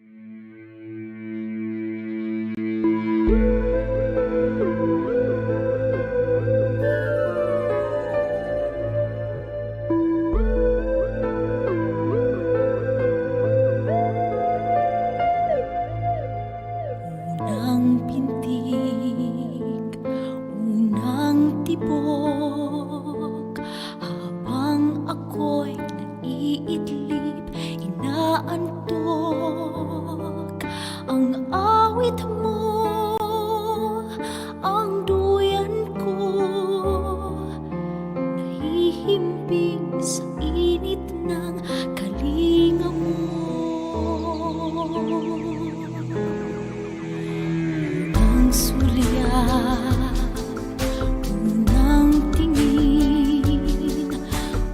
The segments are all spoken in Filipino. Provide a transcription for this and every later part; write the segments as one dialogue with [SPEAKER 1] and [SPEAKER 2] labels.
[SPEAKER 1] Unang pintig, unang tibok, habang ako'y naiidlip, inaantok ang awit mo, ang duyan ko, nahihimbing sa init ng kalinga mo. Unang sulyap, unang tingin,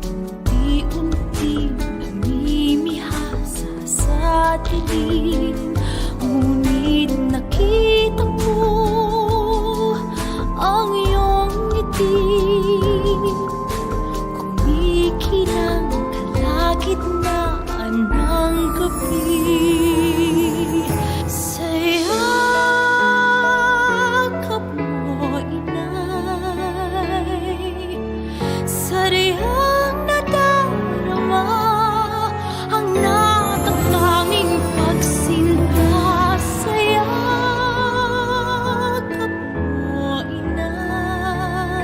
[SPEAKER 1] unti-unting namimihasa sa dilim. Ngunit nakita ko ang iyong ngiti, kumikinang kalagitnaan ng gabi. Sarihang nadarama ang natatanging pagsinta sa yakap mo, inay.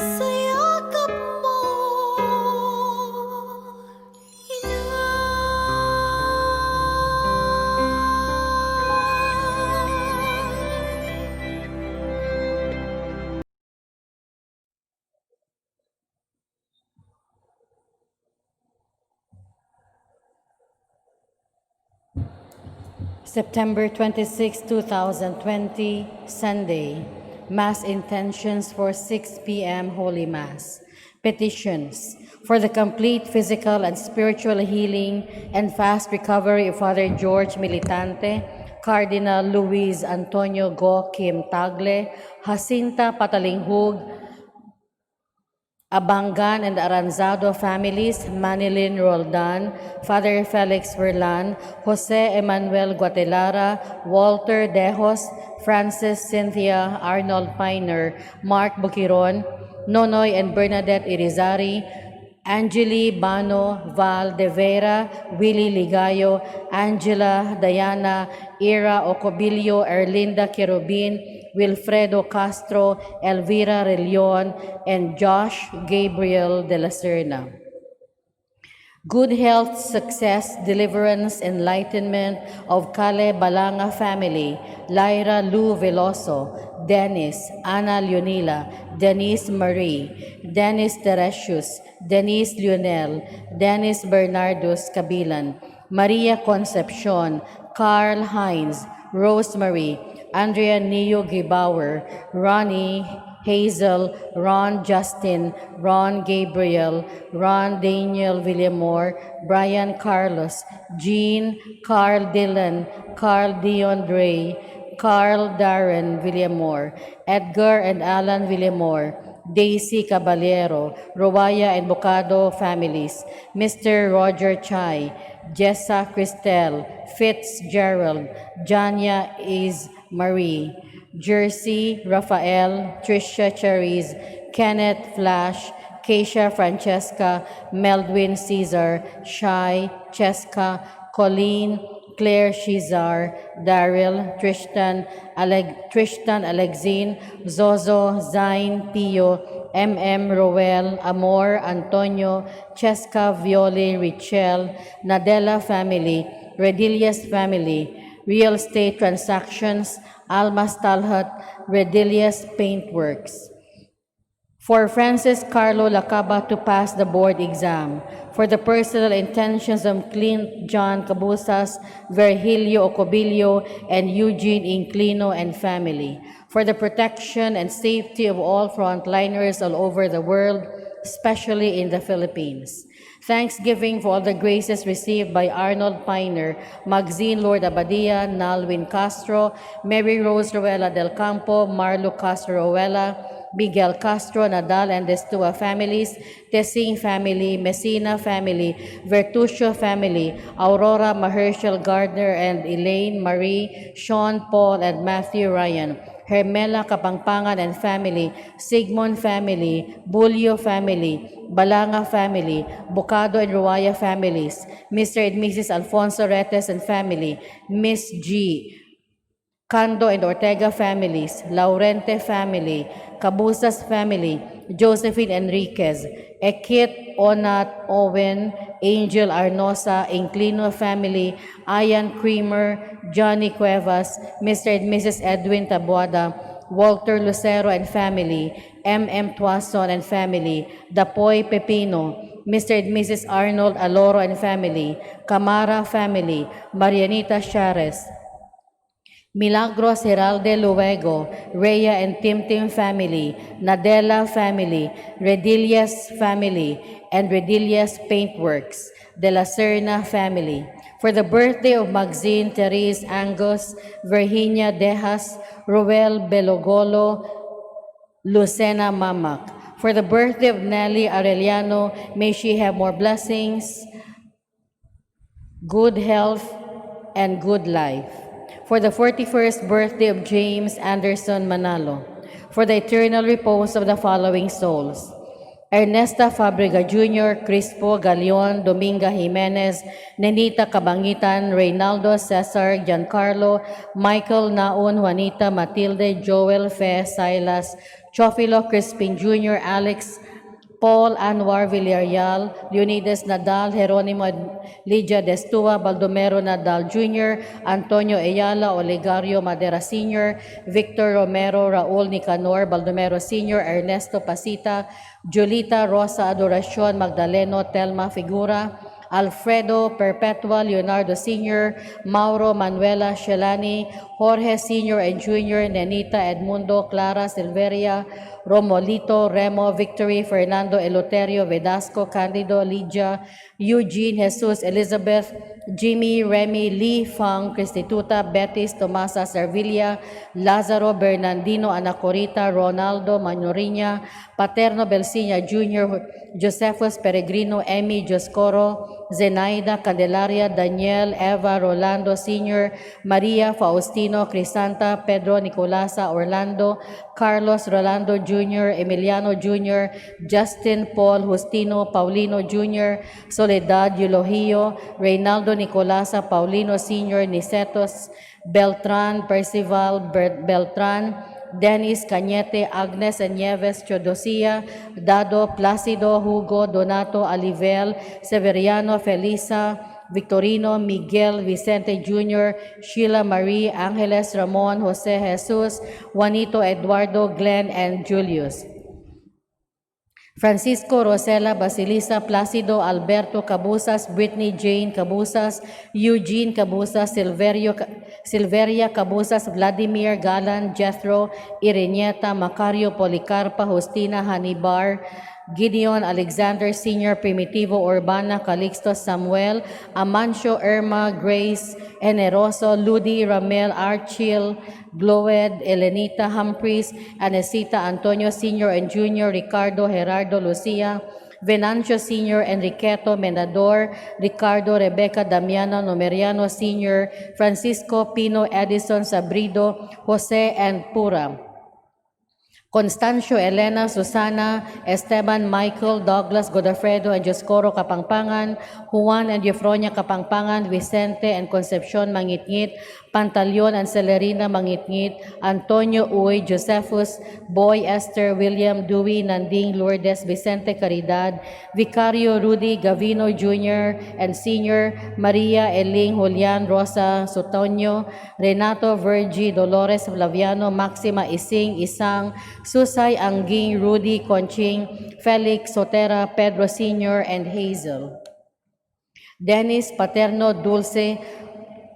[SPEAKER 1] sa yakap mo,
[SPEAKER 2] September 26, 2020, Sunday. Mass intentions for 6 p.m. Holy Mass. Petitions for the complete physical and spiritual healing and fast recovery of Father George Militante, Cardinal Luis Antonio Go Kim Tagle, Jacinta Patalinghug, Abangan and Aranzado families, Manilin Roldan, Father Felix Verlan, Jose Emmanuel Guatelara, Walter Dejos, Francis Cynthia Arnold Piner, Mark Bukiron, Nonoy and Bernadette Irizarry, Angeli Bano Val de Vera, Willie Ligayo, Angela Diana Ira Ocobilio, Erlinda Querubin, Wilfredo Castro, Elvira Relion, and Josh Gabriel de la Serna. Good health, success, deliverance, enlightenment of Kale Balanga family, Lyra Lou Veloso, Dennis, Ana Leonila, Denise Marie, Dennis Teresius, Denise Lionel, Dennis Bernardus Cabilan, Maria Concepcion, Carl Hines, Rosemary, Andrea Neo Gibauer, Ronnie, Hazel, Ron Justin, Ron Gabriel, Ron Daniel Villamor, Brian Carlos, Jean, Carl Dillon, Carl Dion Dre, Carl Darren Villamor, Edgar and Alan Villamor, Daisy Caballero, Rowaya and Bocado families, Mr. Roger Chai, Jessa Cristel, Fitzgerald, Janya is Marie, Jersey, Rafael, Tricia Chariz, Kenneth Flash, Keisha Francesca, Meldwin Caesar, Shai, Cheska, Colleen, Claire Shizar, Daryl, Tristan Alexine, Zozo, Zain, Pio, MM Roel, Amor, Antonio, Cheska, Violi, Richel, Nadella family, Redilias family, real estate transactions, Almas Talhat, Redilias Paintworks. For Francis Carlo Lacaba to pass the board exam. For the personal intentions of Clint John Cabusas, Virgilio Ocobilio, and Eugene Inclino and family. For the protection and safety of all frontliners all over the world, especially in the Philippines. Thanksgiving for all the graces received by Arnold Piner, Magzine Lord Abadia, Nalwin Castro, Mary Rose Ruela del Campo, Marlo Castro Ruela, Miguel Castro, Nadal and Destua families, Tesing family, Messina family, Vertucio family, Aurora Mahershal Gardner and Elaine Marie, Sean Paul and Matthew Ryan, Hermela Kapangpangan and family, Sigmund family, Bulio family, Balanga family, Bocado and Ruaya families, Mr. and Mrs. Alfonso Retes and family, Miss G, Cando and Ortega families, Laurente family, Cabusas family, Josephine Enriquez, Ekit Onat Owen, Angel Arnosa, Inclino family, Ian Creamer, Johnny Cuevas, Mr. and Mrs. Edwin Taboada, Walter Lucero and family, M.M. Tuason and family, Dapoy Pepino, Mr. and Mrs. Arnold Aloro and family, Camara family, Marianita Chares, Milagros Heralde Luego, Rhea and Tim family, Nadella family, Redilias family, and Redilias Paintworks, De La Serna family. For the birthday of Maxine Therese Angus, Virginia Dejas, Roel Belogolo, Lucena Mamak. For the birthday of Nelly Arellano, may she have more blessings, good health, and good life. For the 41st birthday of James Anderson Manalo, for the eternal repose of the following souls: Ernesta Fabrega Jr., Crispo Galeon, Dominga Jimenez, Nenita Kabangitan, Reynaldo Cesar Giancarlo, Michael Naon, Juanita Matilde, Joel Fe Silas, Chofilo Crispin Jr., Alex Paul Anwar Villarreal, Leonidas Nadal, Jeronimo Lydia Destua, Baldomero Nadal Jr., Antonio Ayala, Olegario Madera Sr., Victor Romero, Raul Nicanor, Baldomero Sr., Ernesto Pasita, Julita Rosa Adoracion, Magdaleno Telma Figura, Alfredo Perpetua, Leonardo Sr., Mauro Manuela Shelani, Jorge Sr. and Jr., Nenita Edmundo, Clara Silveria, Romolito, Remo, Victory, Fernando Eloterio, Vedasco, Candido, Lydia, Eugene, Jesus, Elizabeth, Jimmy, Remy, Lee, Fang, Cristituta, Betis, Tomasa, Servilia, Lazaro, Bernardino, Anacorita, Ronaldo, Manoriña, Paterno, Belsiña Jr., Josephus Peregrino, Emmy, Joscoro, Zenaida, Candelaria, Daniel, Eva, Rolando Sr., Maria, Faustino, Crisanta, Pedro, Nicolasa, Orlando, Carlos, Rolando Jr., Emiliano Jr., Justin, Paul, Justino, Paulino Jr., Soledad, Eulogio, Reynaldo Nicolasa, Paulino Sr., Nicetos, Beltran, Percival, Beltran, Dennis Cañete, Agnes Nieves Chodosia, Dado Placido, Hugo, Donato Alivel, Severiano Felisa, Victorino, Miguel, Vicente Jr., Sheila Marie, Angeles Ramon, Jose Jesus, Juanito Eduardo, Glenn, and Julius. Francisco Rosela Basilisa Placido Alberto Cabusas, Brittany Jane Cabusas, Eugene Cabusas, Silveria Cabusas, Vladimir Galan, Jethro, Irenieta, Macario Policarpa, Justina Hanibar, Gideon Alexander Sr., Primitivo Urbana, Calixto Samuel, Amancio Irma, Grace Eneroso, Ludi Ramel, Archil, Gloed, Elenita Humphreys, Anesita Antonio Sr. and Jr., Ricardo Gerardo Lucia, Venancio Sr., Enriqueto Menador, Ricardo Rebecca Damiano Numeriano Sr., Francisco Pino Edison Sabrido, Jose and Pura. Constancio, Elena, Susana, Esteban, Michael, Douglas, Godofredo, and Joscoro Kapangpangan, Juan and Eufronia Kapangpangan, Vicente and Concepcion Mangitngit, Pantaleon and Celerina Mangitngit, Antonio Uy, Josephus, Boy, Esther, William, Dewey, Nanding, Lourdes, Vicente Caridad, Vicario, Rudy, Gavino Jr. and Sr., Maria, Eling, Julian, Rosa, Sotonio, Renato, Virgie, Dolores, Flaviano, Maxima, Ising, Isang, Susay, Angging, Rudy, Conching, Felix, Sotera, Pedro Sr., and Hazel. Dennis, Paterno, Dulce,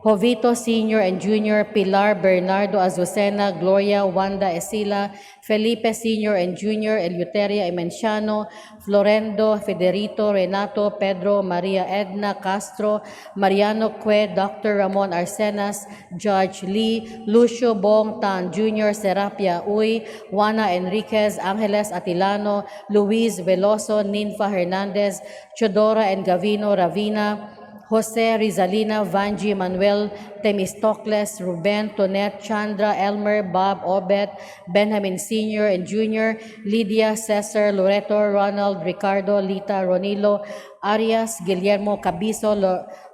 [SPEAKER 2] Jovito Sr. and Jr., Pilar, Bernardo, Azucena, Gloria, Wanda, Esila, Felipe Sr. and Jr., Eleuteria Emenciano, Florendo, Federito, Renato, Pedro, Maria Edna, Castro, Mariano Cue, Dr. Ramon Arsenas, Judge Lee, Lucio Bong Tan Jr., Serapia Uy, Juana Enriquez, Angeles Atilano, Luis Veloso, Ninfa Hernandez, Chodora and Gavino Ravina, Jose Rizalina, Vanji, Manuel, Temistocles, Ruben, Tonet, Chandra, Elmer, Bob, Obet, Benjamin Sr. and Jr., Lydia, Cesar, Loreto, Ronald, Ricardo, Lita, Ronilo, Arias, Guillermo Cabizo,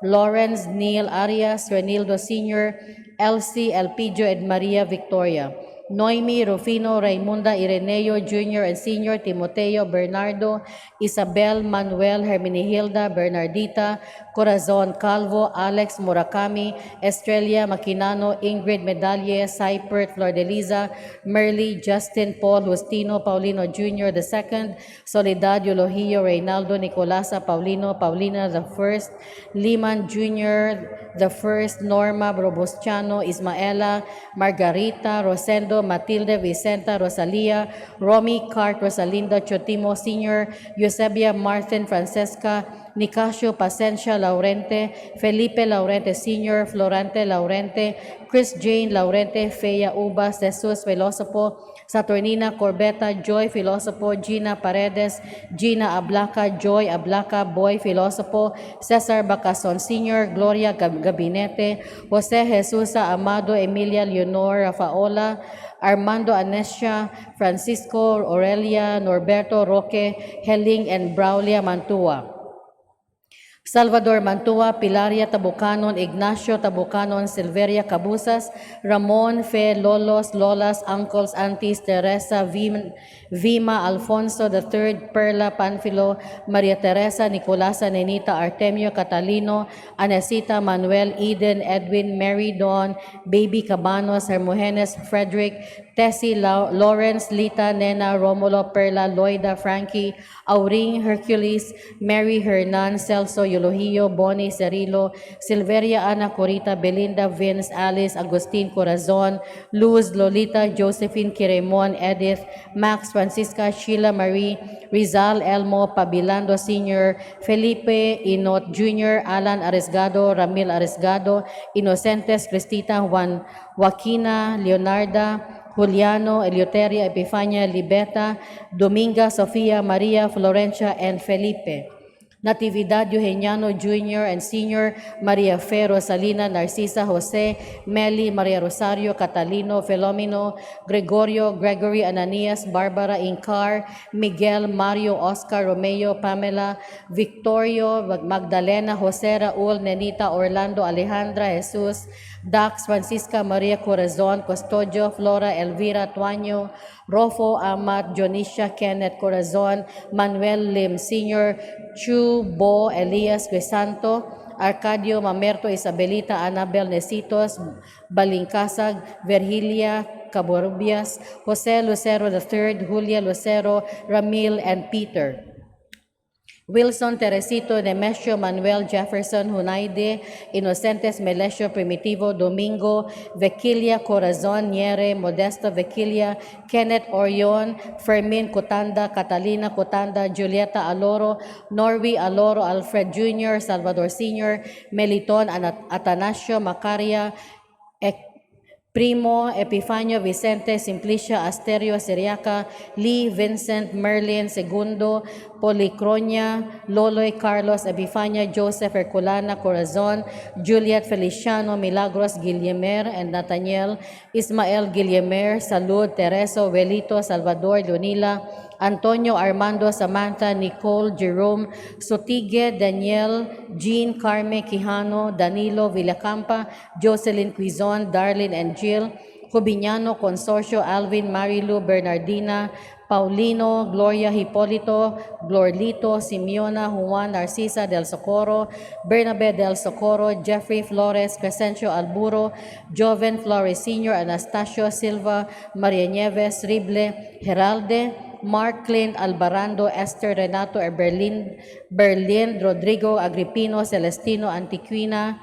[SPEAKER 2] Lawrence, Neil Arias, Renildo Sr., Elsie, Elpidio, and Maria Victoria. Noemi, Rufino, Raimunda, Ireneo, Jr. and Sr., Timoteo, Bernardo, Isabel, Manuel, Hermenihilda, Bernardita, Corazon Calvo, Alex Murakami, Estrella Maquinano, Ingrid Medalye, Cypert, Flor de Liza, Merly, Justin, Paul, Justino, Paulino Jr. II, Soledad, Eulogio, Reynaldo, Nicolasa, Paulino, Paulina the First, Liman Jr. the First, Norma, Robustiano, Ismaela, Margarita, Rosendo, Matilde, Vicenta, Rosalia, Romy, Cart, Rosalinda, Chotimo Sr., Eusebia, Martin, Francesca, Nicasio, Pacencia, Laurente, Felipe Laurente Sr., Florante Laurente, Chris Jane Laurente, Fea Ubas, Jesus Velosopo, Saturnina Corbeta, Joy Filosopo, Gina Paredes, Gina Ablaca, Joy Ablaca, Boy Filosopo, Cesar Bacason Sr., Gloria Gabinete, Jose Jesusa Amado, Emilia Leonor Rafaola, Armando Anesia, Francisco Aurelia, Norberto Roque, Heling and Braulia Mantua. Salvador Mantua, Pilaria Tabucanon, Ignacio Tabucanon, Silveria Cabusas, Ramon Fe, Lolos, Lolas, Uncles, Aunties, Teresa, Vima, Alfonso III, Perla, Panfilo, Maria Teresa, Nicolasa, Nenita, Artemio, Catalino, Anesita, Manuel, Eden, Edwin, Mary Dawn, Baby Cabanos, Hermogenes, Frederick, Tessie, Lawrence, Lita, Nena, Romulo, Perla, Loida, Frankie, Auring, Hercules, Mary, Hernan, Celso, Eulogio, Bonnie, Cerilo, Silveria, Ana, Corita, Belinda, Vince, Alice, Agustin, Corazon, Luz, Lolita, Josephine, Kiremon, Edith, Max, Francisca, Sheila Marie, Rizal, Elmo, Pabilando Sr., Felipe, Inot Jr., Alan Aresgado, Ramil Aresgado, Inocentes, Cristita, Juan, Joaquina, Leonarda, Juliano, Eleuteria, Epifania, Libeta, Dominga, Sofia, Maria, Florencia, and Felipe. Natividad Eugeniano Jr. and Sr., Maria Fe, Rosalina, Narcisa, Jose, Meli, Maria Rosario, Catalino, Filomeno, Gregorio, Gregory, Ananias, Barbara, Incar, Miguel, Mario, Oscar, Romeo, Pamela, Victorio, Magdalena, Jose, Raul, Nenita, Orlando, Alejandra, Jesus, Dax, Francisca, Maria Corazon, Custodio, Flora, Elvira, Tuaño, Rofo, Amat, Jonisha, Kenneth Corazon, Manuel Lim Sr., Chu, Bo, Elias, Crisanto, Arcadio, Mamerto, Isabelita, Anabel, Nesitos, Balincasag, Virgilia, Caborubias, Jose Lucero III, Julia Lucero, Ramil, and Peter. Wilson, Teresito, Nemesio, Manuel, Jefferson, Hunaide, Inocentes, Melesio, Primitivo, Domingo, Vequilia, Corazon, Niere, Modesto, Vequilia, Kenneth Orion, Fermin Cotanda, Catalina Cotanda, Julieta Aloro, Norby Aloro, Alfred Jr., Salvador Sr., Meliton, Atanasio, Macaria, Primo, Epifanio, Vicente, Simplicia, Asterio, Siriaca, Lee, Vincent, Merlin, Segundo, Policronia, Loloy, Carlos, Epifania, Joseph, Herculana, Corazon, Juliet, Feliciano, Milagros, Guillemer, and Nathaniel, Ismael, Guillemer, Salud, Tereso, Velito, Salvador, Leonila, Antonio, Armando, Samantha, Nicole, Jerome, Sotigue, Daniel, Jean, Carme, Quijano, Danilo, Villacampa, Jocelyn Quizon, Darlene and Jill, Cubiñano, Consorcio, Alvin, Marilu, Bernardina, Paulino, Gloria, Hipolito, Glorlito, Simeona, Juan, Narcisa del Socorro, Bernabe del Socorro, Jeffrey Flores, Crescencio Alburo, Joven Flores Sr., Anastasio Silva, Maria Nieves, Rible, Heralde, Mark Clint, Albarando, Esther, Renato, Berlin, Rodrigo, Agripino, Celestino, Antiquina,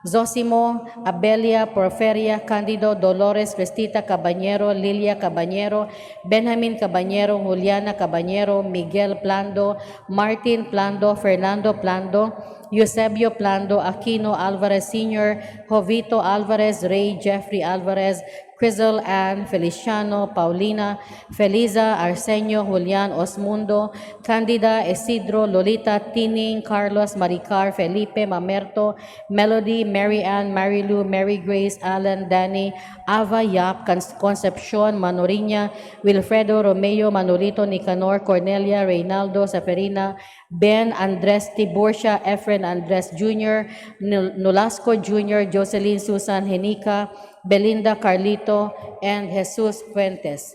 [SPEAKER 2] Zosimo, Abelia, Porferia, Candido, Dolores, Cristita Cabañero, Lilia Cabañero, Benjamin Cabañero, Juliana Cabañero, Miguel Plando, Martin Plando, Fernando Plando, Eusebio Plando, Aquino Alvarez Sr., Jovito Alvarez, Ray Jeffrey Alvarez, Crizel Ann, Feliciano, Paulina, Feliza, Arsenio, Julian, Osmundo, Candida, Isidro, Lolita, Tining, Carlos, Maricar, Felipe, Mamerto, Melody, Mary Ann, Marilu, Mary Grace, Alan, Danny, Ava, Yap, Concepcion, Manoriña, Wilfredo, Romeo, Manolito, Nicanor, Cornelia, Reynaldo, Seferina, Ben, Andres Tiburcia, Efren Andres Jr., Nolasco Jr., Jocelyn, Susan, Henica, Belinda, Carlito, and Jesus Fuentes.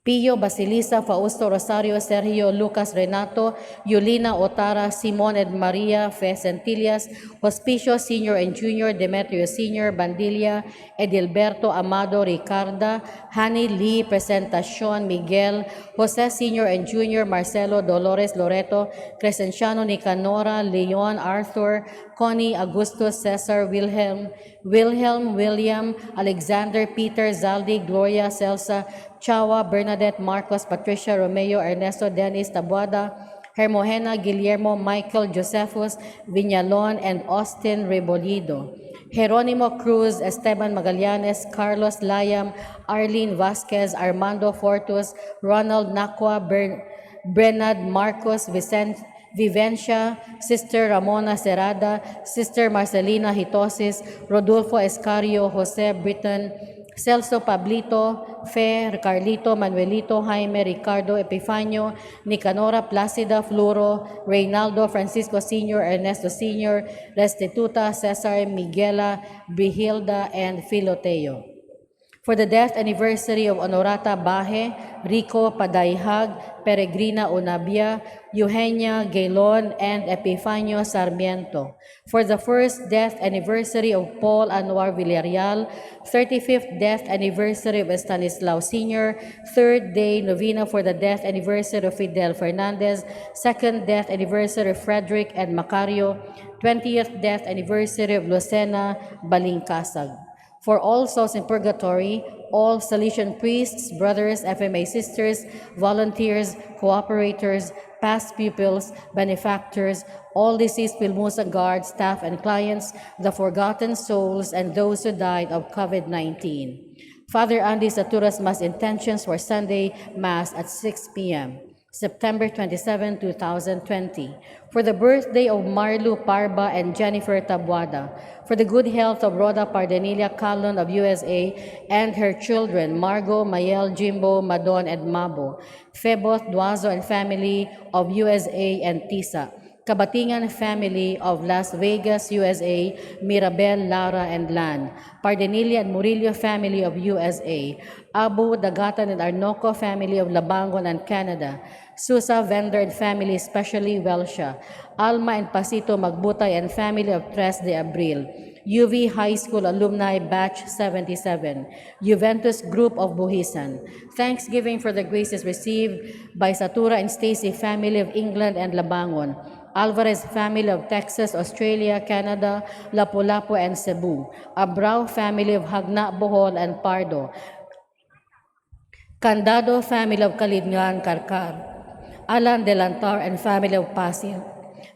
[SPEAKER 2] Pio, Basilisa, Fausto, Rosario, Sergio, Lucas, Renato, Yulina, Otara, Simon, Ed Maria, Fe, Centillas, Hospicio, Senior and Junior, Demetrio Senior, Bandilla, Edilberto, Amado, Ricarda, Hani, Lee, Presentacion, Miguel, Jose, Senior and Junior, Marcelo, Dolores, Loreto, Crescenciano, Nicanora, Leon, Arthur, Connie, Augustus, Cesar, Wilhelm, William, Alexander, Peter, Zaldi, Gloria, Celsa, Chawa, Bernadette, Marcos, Patricia, Romeo, Ernesto, Dennis, Tabuada, Hermogena, Guillermo, Michael, Josephus, Viñalon, and Austin Rebolido. Jeronimo Cruz, Esteban Magallanes, Carlos Layam, Arlene Vasquez, Armando Fortus, Ronald Nacua, Bernard Marcos, Vivencia, Sister Ramona Serrada, Sister Marcelina Hitosis, Rodolfo Escario, Jose Britton, Celso Pablito, Fe, Carlito, Manuelito, Jaime, Ricardo, Epifanio, Nicanora, Placida, Floro, Reynaldo, Francisco Sr., Ernesto Sr., Restituta, Cesar, Miguela, Brihilda, and Filoteo. For the death anniversary of Honorata Baje, Rico Padayhag, Peregrina Unabia, Eugenia Gaylon, and Epifanio Sarmiento. For the first death anniversary of Paul Anwar Villarreal, 35th death anniversary of Stanislao Sr., third day novena for the death anniversary of Fidel Fernandez, second death anniversary of Frederick and Macario, 20th death anniversary of Lucena Balingkasag. For all souls in purgatory, all Salesian priests, brothers, FMA sisters, volunteers, cooperators, past pupils, benefactors, all deceased Pilmusa guards, staff, and clients, the forgotten souls, and those who died of COVID-19. Father Andy Satura's Mass intentions for Sunday Mass at 6 p.m. September 27, 2020, for the birthday of Marlu Parba and Jennifer Tabuada, for the good health of Rhoda Pardenilla Calon of USA and her children, Margot, Mayel, Jimbo, Madon, and Mabo, Feboth, Duazo, and family of USA and Tisa, Kabatingan family of Las Vegas, USA, Mirabel, Lara, and Lan, Pardenilla and Murillo family of USA, Abu, Dagatan, and Arnoco family of Labangon and Canada, Susa, Vender, and family, especially Welsha, Alma and Pasito Magbutay and family of Tres de Abril, UV High School Alumni Batch 77, Juventus Group of Buhisan. Thanksgiving for the graces received by Satura and Stacy family of England and Labangon, Alvarez family of Texas, Australia, Canada, Lapu-Lapu, and Cebu, Abrao family of Hagna, Bohol, and Pardo, Candado family of Kalidngan, Karkar, Alan Delantar and family of Pasig,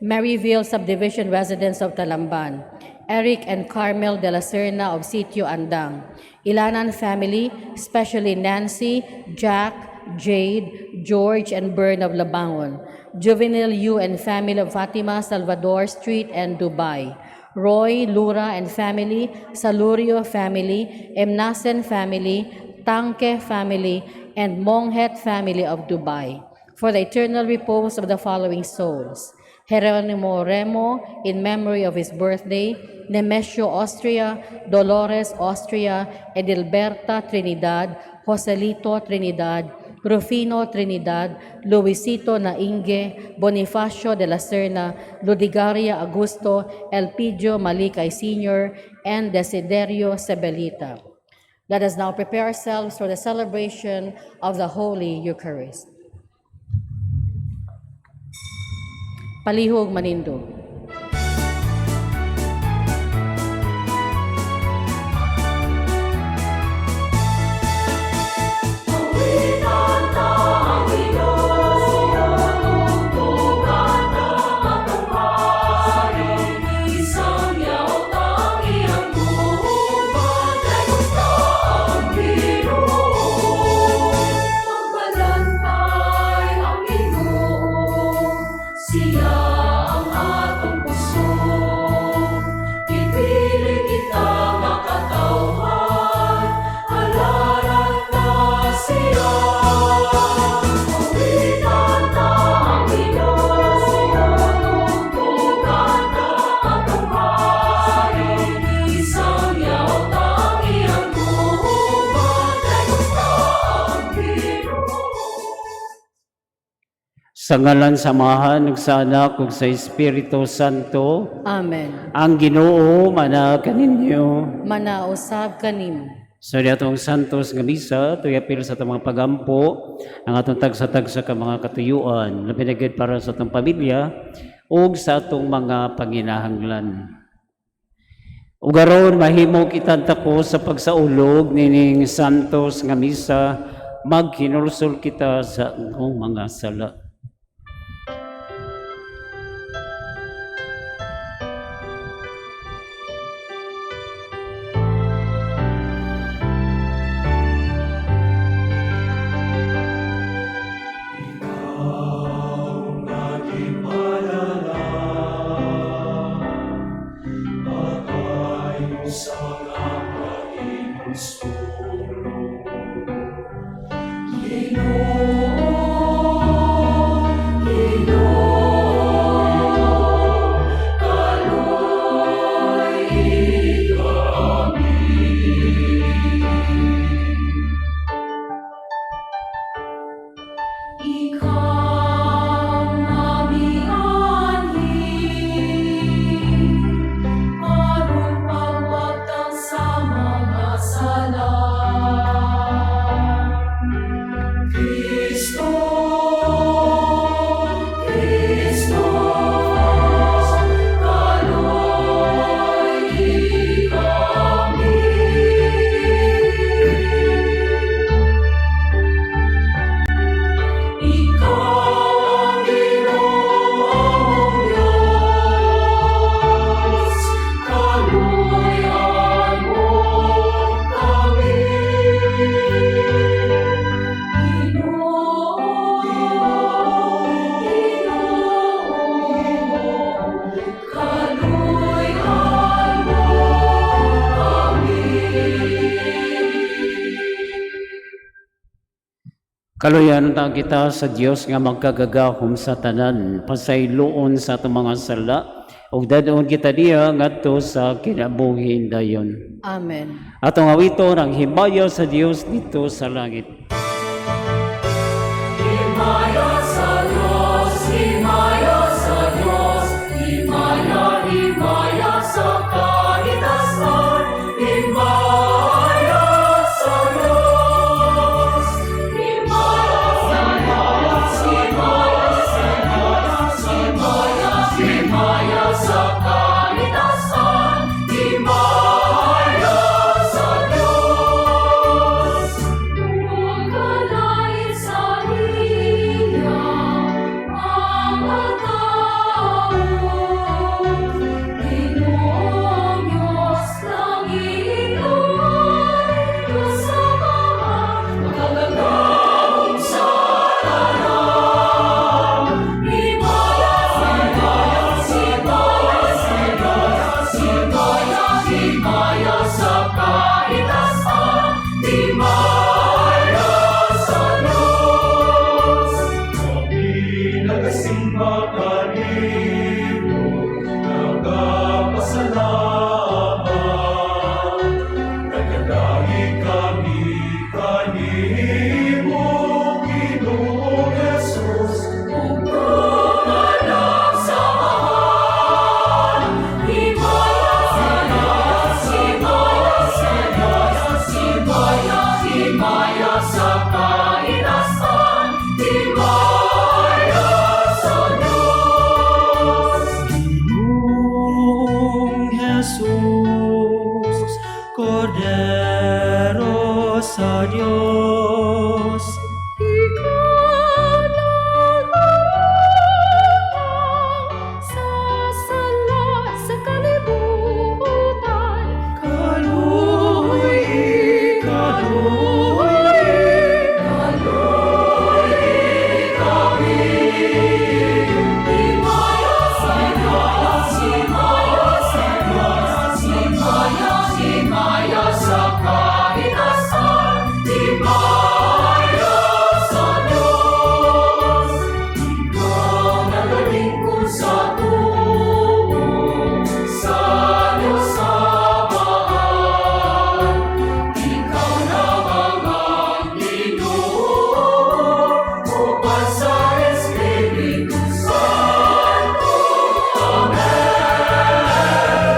[SPEAKER 2] Maryville subdivision residents of Talamban, Eric and Carmel de la Serna of Sitio Andang, Ilanan family, especially Nancy, Jack, Jade, George, and Bern of Labangon, Juvenile U and family of Fatima, Salvador Street, and Dubai, Roy, Lura, and family, Salurio family, Emnasen family, Tangke family, and Monghet family of Dubai, for the eternal repose of the following souls: Jeronimo Remo, in memory of his birthday, Nemesio Austria, Dolores Austria, Edilberta Trinidad, Joselito Trinidad, Rufino Trinidad, Luisito Nainge, Bonifacio de la Serna, Ludigaria Augusto, Elpidio Malicay Sr., and Desiderio Sebelita. Let us now prepare ourselves for the celebration of the Holy Eucharist. Palihog Manindog.
[SPEAKER 3] Sa ngalan samahan ng sa Anak ug sa Espiritu Santo,
[SPEAKER 2] Amen.
[SPEAKER 3] ang Ginoo mana kaninyo.
[SPEAKER 2] Manausab kanim.
[SPEAKER 3] Sa atong santos nga misa, tuyapil sa atong mga pagampo, ang atong tagsa-tagsa ka mga katuyuan, na pinagid para sa atong pamilya ug sa atong mga panginahanglan. Ug aron mahimo kitang tako sa pagsaulog nining santos nga misa, maghinulsol kita sa atong mga sala.
[SPEAKER 4] Para
[SPEAKER 3] Kaluyan ta kita sa Dios nga magkagagahom sa tanan, pasayloon sa atong mga sala, ug dadon kita diha ngadto sa kinabuhi dayon.
[SPEAKER 2] Amen.
[SPEAKER 3] Atong awiton ang himaya sa Dios dito sa langit.
[SPEAKER 1] Himaya sa Diyos, himaya sa Diyos, himaya, himaya sa kalikasan, himaya sa Diyos, himaya sa Diyos, himaya sa Diyos, himaya, himaya sa kalikasan, himaya sa Diyos. Huwag kalain sa iya ang matao, Ginoong Diyos ng iluway, kasamahan, magkagagahong sa tanan. Himaya sa Diyos, himaya sa Diyos, himaya, himaya sa kalikasan, himaya sa Diyos. Kami nagsimba kanino, nagpasalamat, nagdadahi kami kanimo, Ginoong Jesus, ug tumanap sa ahan. Himaya sa Diyos, himaya sa Diyos, himaya, himaya sa kalikasan, himaya sa Diyos.
[SPEAKER 4] Ginoong Jesus, Kordero sa Diyos,
[SPEAKER 1] Ikaw naghahatang sa sala sa kalibutan.
[SPEAKER 4] kaluoy, kaluoy,
[SPEAKER 1] Himaya sa Diyos, himaya sa Diyos, himaya, himaya sa kalikasan, himaya sa Diyos. Ikaw nagalingkod sa tubo, sa Diyos Amahan. Ikaw naman ang Ginoo, upang sa Espiritu Santo. Amen.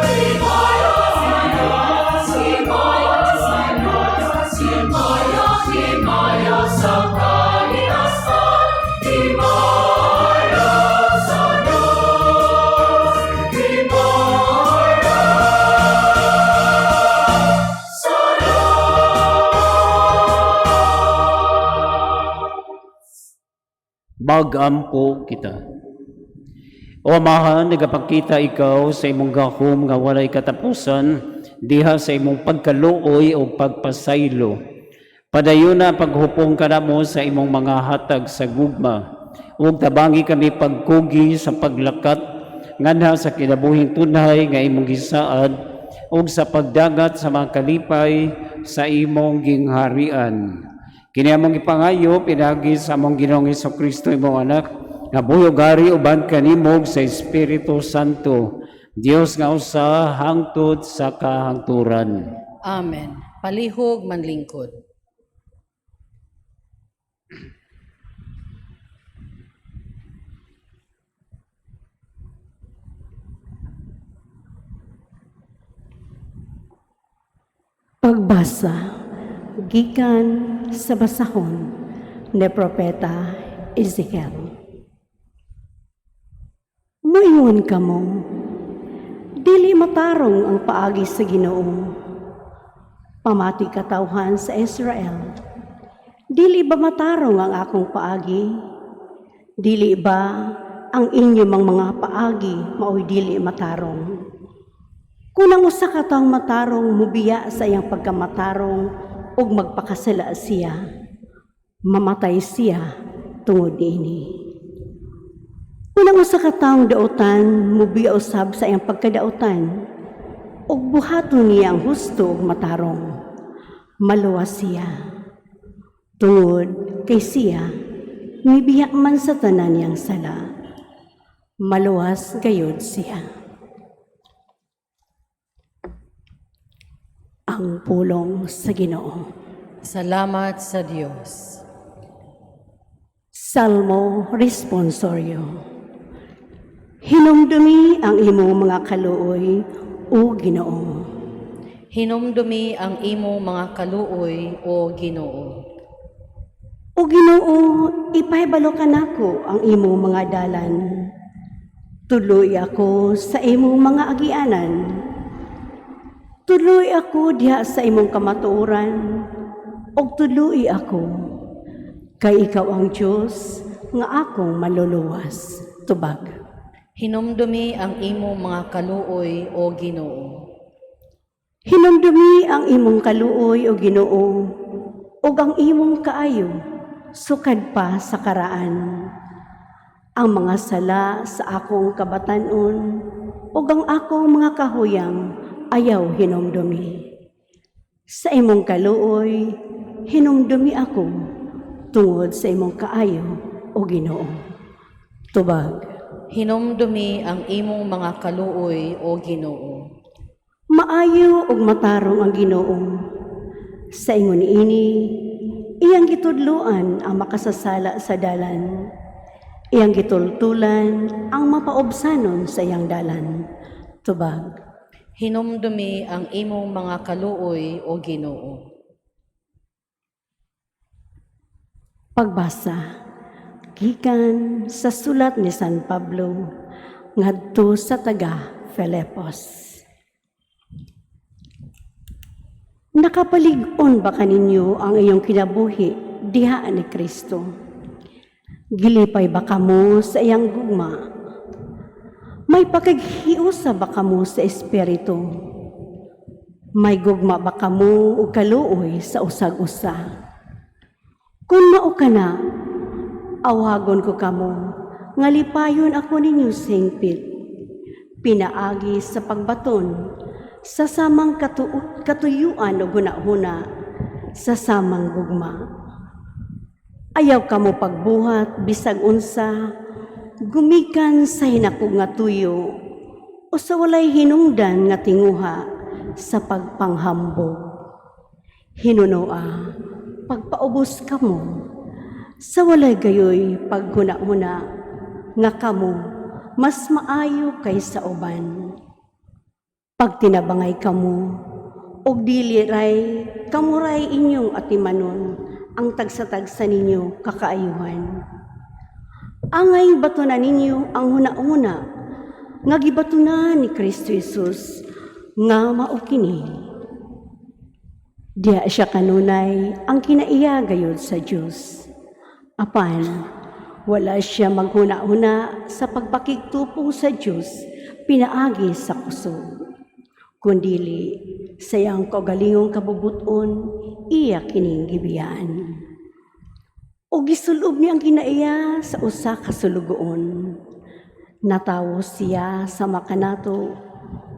[SPEAKER 1] Himaya sa Diyos, himaya sa Diyos, himaya, himaya sa kalikasan, himaya sa Diyos, himaya sa Diyos.
[SPEAKER 3] Magampo kita. O Amahan, nagapakita ikaw sa imong gahom nga walay katapusan, diha sa imong pagkaluoy o pagpasaylo. Padayuna paghupong kanamo sa imong mga hatag sa gugma, ug tabangi kami pagkugi sa paglakat, nganha sa kinabuhing tunay nga imong gisaad, ug sa pagdagat sa mga kalipay sa imong gingharian. Kini among ipangayo pinagi sa among Ginoong Hesukristo imong anak nga buyo gari uban kanimog sa Espiritu Santo. Dios nga usa hangtod sa kahangturan.
[SPEAKER 2] Amen. Palihog manlingkod.
[SPEAKER 5] Pagbasa gikan sa basahon ni Propeta Ezekiel. Moingon kamo, dili matarong ang paagi sa Ginoo. Pamati katawhan sa Israel. Dili ba matarong ang akong paagi? Dili ba ang inyong mga paagi mao'y dili matarong? Kunang usa ka taong matarong mubiya sa iyang pagkamatarong ug magpakasala siya, mamatay siya tungod niini. Kunang usa ka taong dautan mubiya usab sa iyang pagkadautan ug buhaton niya ang husto ug matarong, maluwas siya. Tungod kay siya mibiya man sa tanan niyang sala, maluwas gayud siya. Ang pulong sa Ginoo.
[SPEAKER 2] Salamat sa Diyos.
[SPEAKER 5] Salmo Responsorio. Hinumdumi ang imong mga kaluoy, o Ginoo.
[SPEAKER 2] Hinumdumi ang imo mga kaluoy, o Ginoo.
[SPEAKER 5] O Ginoo, ipahibalo kanako ang imong mga dalan. Tuloy ako sa imong mga agianan. Tuloy ako diha sa imong kamatuoran, og tuloy ako, kay ikaw ang Diyos nga akong maluluwas. Tubag.
[SPEAKER 2] Hinumdumi ang imo mga kaluoy, o Ginoo.
[SPEAKER 5] Hinumdumi ang imong kaluoy, o Ginoo, og ang imong kaayo, sukad pa sa karaan. Ang mga sala sa akong kabatanon, og ang akong mga kahuyang, ayaw hinumdumi. Sa imong kaluoy, hinumdumi ako tungod sa imong kaayo, o Ginoo. Tubag.
[SPEAKER 2] Hinumdumi ang imong mga kaluoy, o Ginoo.
[SPEAKER 5] Maayo ug matarong ang Ginoo. Sa ingon ini, iyang gitudloan ang makasasala sa dalan. Iyang gitultulan ang mapaobsanon sa iyang dalan. Tubag.
[SPEAKER 2] Hinumdumi ang imong mga kaluoy, o Ginoo.
[SPEAKER 5] Pagbasa gikan sa sulat ni San Pablo ngadto sa taga Filipos. Nakapalig-on ba kaninyo ang iyong kinabuhi diha ni Kristo? Gilipay ba kamo sa iyang gugma? May pakaghiusa ba kamo sa Espiritu? May gugma ba kamo o kaluoy sa usag-usa? Kung mao ka na, awagon ko kamo, nga lipayon ako ninyo singpit, pinaagi sa pagbaton, sa samang katuyuan o gunahuna, sa samang gugma. Ayaw kamo pagbuhat, bisag unsa, gumikan sa hinakog nga tuyo o sa walay hinungdan nga tinguha sa pagpanghambog. Hinunoa, pagpaubos kamo, sa walay gayoy paghuna-huna nga kamo mas maayo kaysa uban. Pagtinabangay kamo, og dili ray kamuray inyong atimanon ang tagsatagsa ninyo kakaayuhan. Angay batunan ninyo ang huna-una, nga gibatunan ni Kristo Jesus, nga mao kini. Diya siya kanunay ang kinaiya gayud sa Dios. Apan, wala siya maghuna-una sa pagpakigtupong sa Dios, pinaagi sa kusog. Kundili, sayang kaugalingong kabubuton, iya kining gibiyaan. O gisulob niya ang kinaiya sa usa ka sulugoon. Natawo siya sa makanato,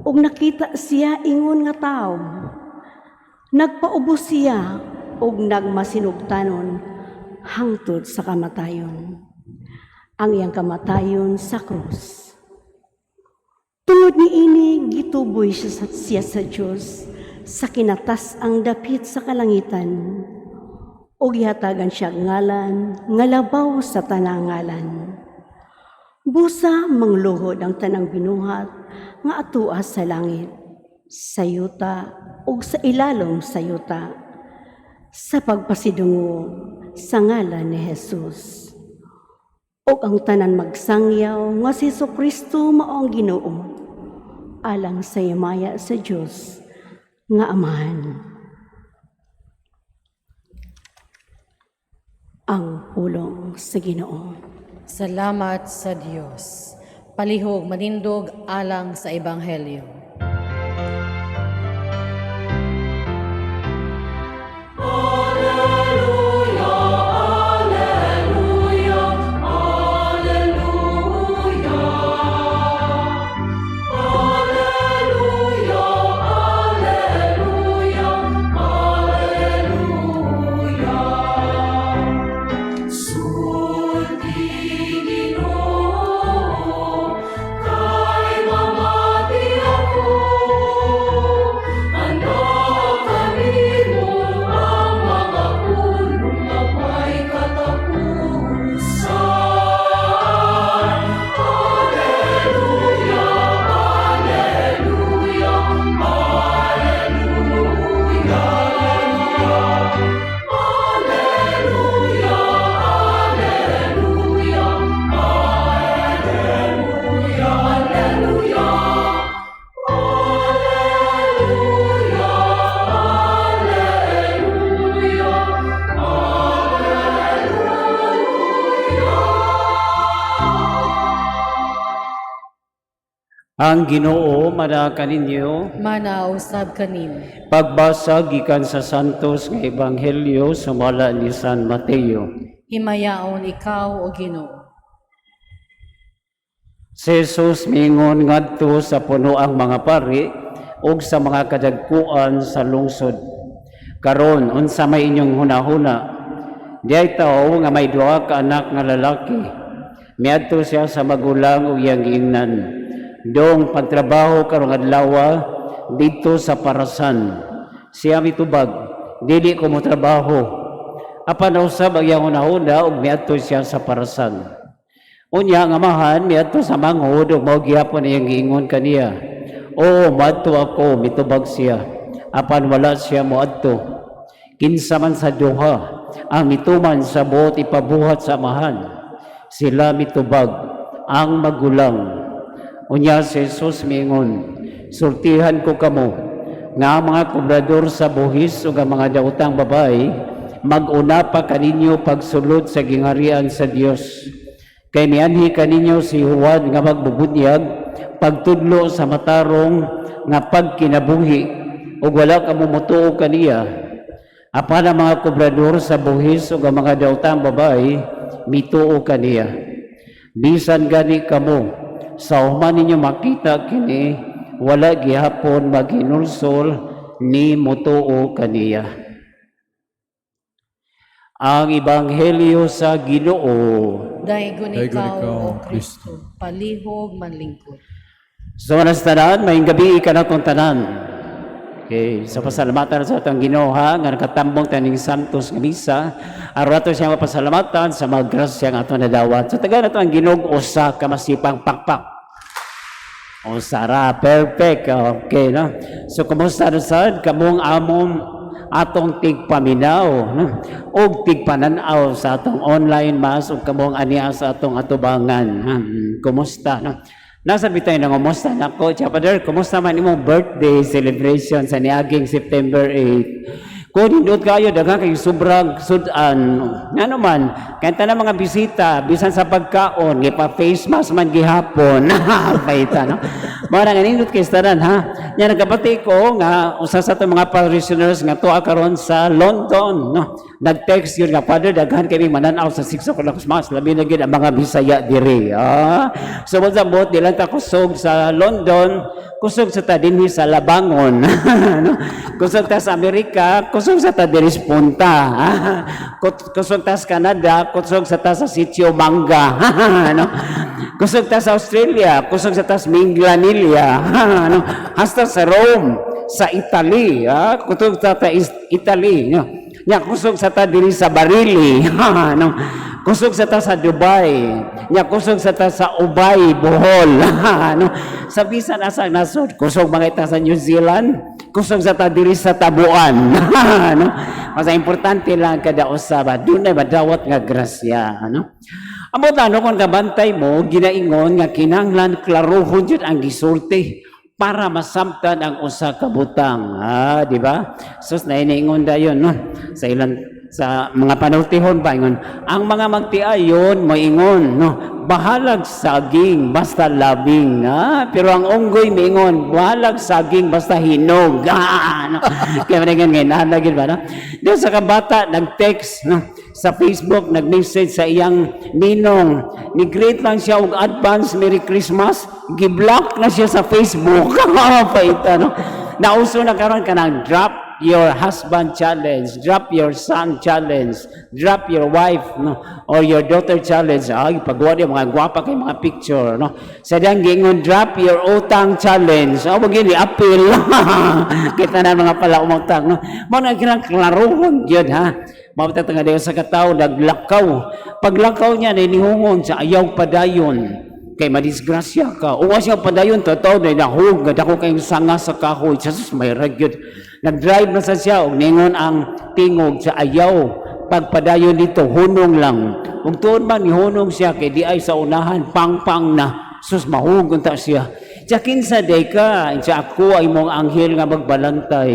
[SPEAKER 5] ug nakita siya ingon nga tao. Nagpaubos siya, ug nagmasinugtanon hangtod sa kamatayon. Ang iyang kamatayon sa krus. Tungod niini gituboy siya sa Dios sa kinatas ang dapit sa kalangitan ug gihatagan siya ngalan nga labaw sa tanang ngalan. Busa mangluhod ang tanang binuhat nga atua sa langit, sa yuta ug sa ilalom sa yuta, sa pagpasidungo sa ngalan ni Jesus. Ug ang tanan magsangyaw nga si Jesucristo mao ang Ginoo, alang sa yamaya sa Dios nga Amahan. Ang pulong sa Ginoo.
[SPEAKER 2] Salamat sa Diyos. Palihog manindog alang sa Ebanghelyo.
[SPEAKER 3] Ang Ginoo manaka ninyo.
[SPEAKER 2] Manausab kanin.
[SPEAKER 3] Pagbasa gikan sa Santos nga Ebanghelyo sumala ni San Mateo.
[SPEAKER 2] Himayaon ikaw o Ginoo.
[SPEAKER 3] Si Jesus mingon ngadto sa puno ang mga pari ug sa mga kadagkuan sa lungsod. Karon unsa may inyong hunahuna? Diay tao nga may duha ka anak nga lalaki. Miadto siya sa magulang ug iyang giingnan. Dong pagtrabaho karong adlaw dito sa parasan. Siya mitubag, dili ko mo trabaho. Apan usab ang iyang hunahuna ug miadto siya sa parasan. Unya nga amahan miadto sa manghod ug mao gihapon iyang giingon kaniya. Oo, moadto ako, mitubag siya. Apan wala siya moadto. Kinsa man sa duha ang mituman sa buot ipabuhat sa amahan. Sila mitubag ang magulang. Unya si Jesus mingon, sultihan ko kamo nga ang mga kubrador sa buhis ug ang mga daotang babae mag-una pa kaninyo pagsulod sa gingharian sa Dios. Kay mianhi kaninyo si Juan nga magbubunyag pagtudlo sa matarong nga pagkinabuhi ug wala ka mumutuo kaniya. Apan ang mga kubrador sa buhis ug ang mga daotang babae mituo kaniya. Bisan gani kamo sa human ninyo makita kini, wala gihapon maghinulsol ni mutuo kaniya. Ang Ebanghelyo sa Ginoo.
[SPEAKER 2] Daigon ikaw o Kristo. Palihog manlingkod.
[SPEAKER 3] So tanan, maayong gabi ka na itong tanan. Okay, sa pasalamatan sa itong Ginoo ha, nga nakatambong taning Santos nga misa, arato siya mapasalamatan sa mga grasya nga ito nadawat. So taga na ito ang Ginoo usa kamasipang pakpak. O Sara, perfect. Okay, no? So, kumusta na sad? Kamong among atong tigpaminaw, no? O tigpananaw sa atong online mass o kamong aniya sa atong atubangan. Kumusta, no? Nasa bitay na kumusta na ko. Chapader, kumusta man imong birthday celebration sa niaging September 8? Kung hindot kayo, daghang kayo sobrang sudan. Ano man, kanta na mga bisita, bisan sa pagkaon, gipa-face mask man gihapon. Paita, no? Mga nindot kayo staran, ha? Yan, nagkapati ko nga, usa sa itong mga parishioners nga tuwa karon sa London, no? nag-text yun nga, Father, daghan kami mananaw sa 6 o'clock mass, labi na gid ang mga Bisaya diri. So sa bot, di lang ta kusog sa London, kusog sa ta dinhi sa Labangon. No? Kusog ta sa Amerika, kusog sa ta diri sa Punta. Kusog ta sa Canada, kusog sa ta sa Sitio Manga. No? Kusog ta sa Australia, kusog sa ta sa Minglanilla. No? Hasta sa Rome, sa Italy, kusog sa ta Italy. No? Nya kusog sa ta diri sa Barili, no? Kusog sa ta sa Dubai, nya kusog sa ta sa Ubay, Bohol, no? Sa bisan asa nasod, kusog mga ita sa New Zealand, kusog sa ta diri sa Tabuan, no? Mas importante lang kada usa ba dunay madawat nga grasya, no? Amo tano kon kabantay mo ginaingon nga kinahanglan klarohon jud ang gisulti para masamtan ang usa ka butang. Di ba? Sus na iniingon dayon no. Sa mga panultihon ba ingon, ang mga magtiayon mo ingon no, bahalag saging basta labing. Pero ang unggoy miingon, bahalag saging basta hinog. No? Kaya man nga ba no? Diyo sa kabata nag-text no sa Facebook, nag-message sa iyang ninong. Ni-greet lang siya og advance Merry Christmas. Gi-block na siya sa Facebook. Paita, no? Nauso na karon ka ng drop your husband challenge, drop your son challenge, drop your wife, no? Or your daughter challenge. Pagwa niya, mga gwapa kay mga picture, no? Sa diyang gingon, drop your utang challenge. Magini, appeal. Kita na mga pala umutang, no? Mga kinang klarohon yun, ha? Mabata nga dayo sa katao, naglakaw. Paglakaw niya, nilihungon sa ayaw padayon. Kay madisgrasya ka. Uwas siya padayon, totoo na nahug, dako kayong sanga sa kahoy. Jesus, may ragyod. Nag-drive na sa siya, og ningon ang tingog sa ayaw. Pagpadayon dito, hunong lang. Kung tuon man, hunong siya, kay di ay sa unahan, pang-pang na. Sus, mahugon ta siya. Siya kinsa day ka, siya ako ay mong anghel nga magbalantay.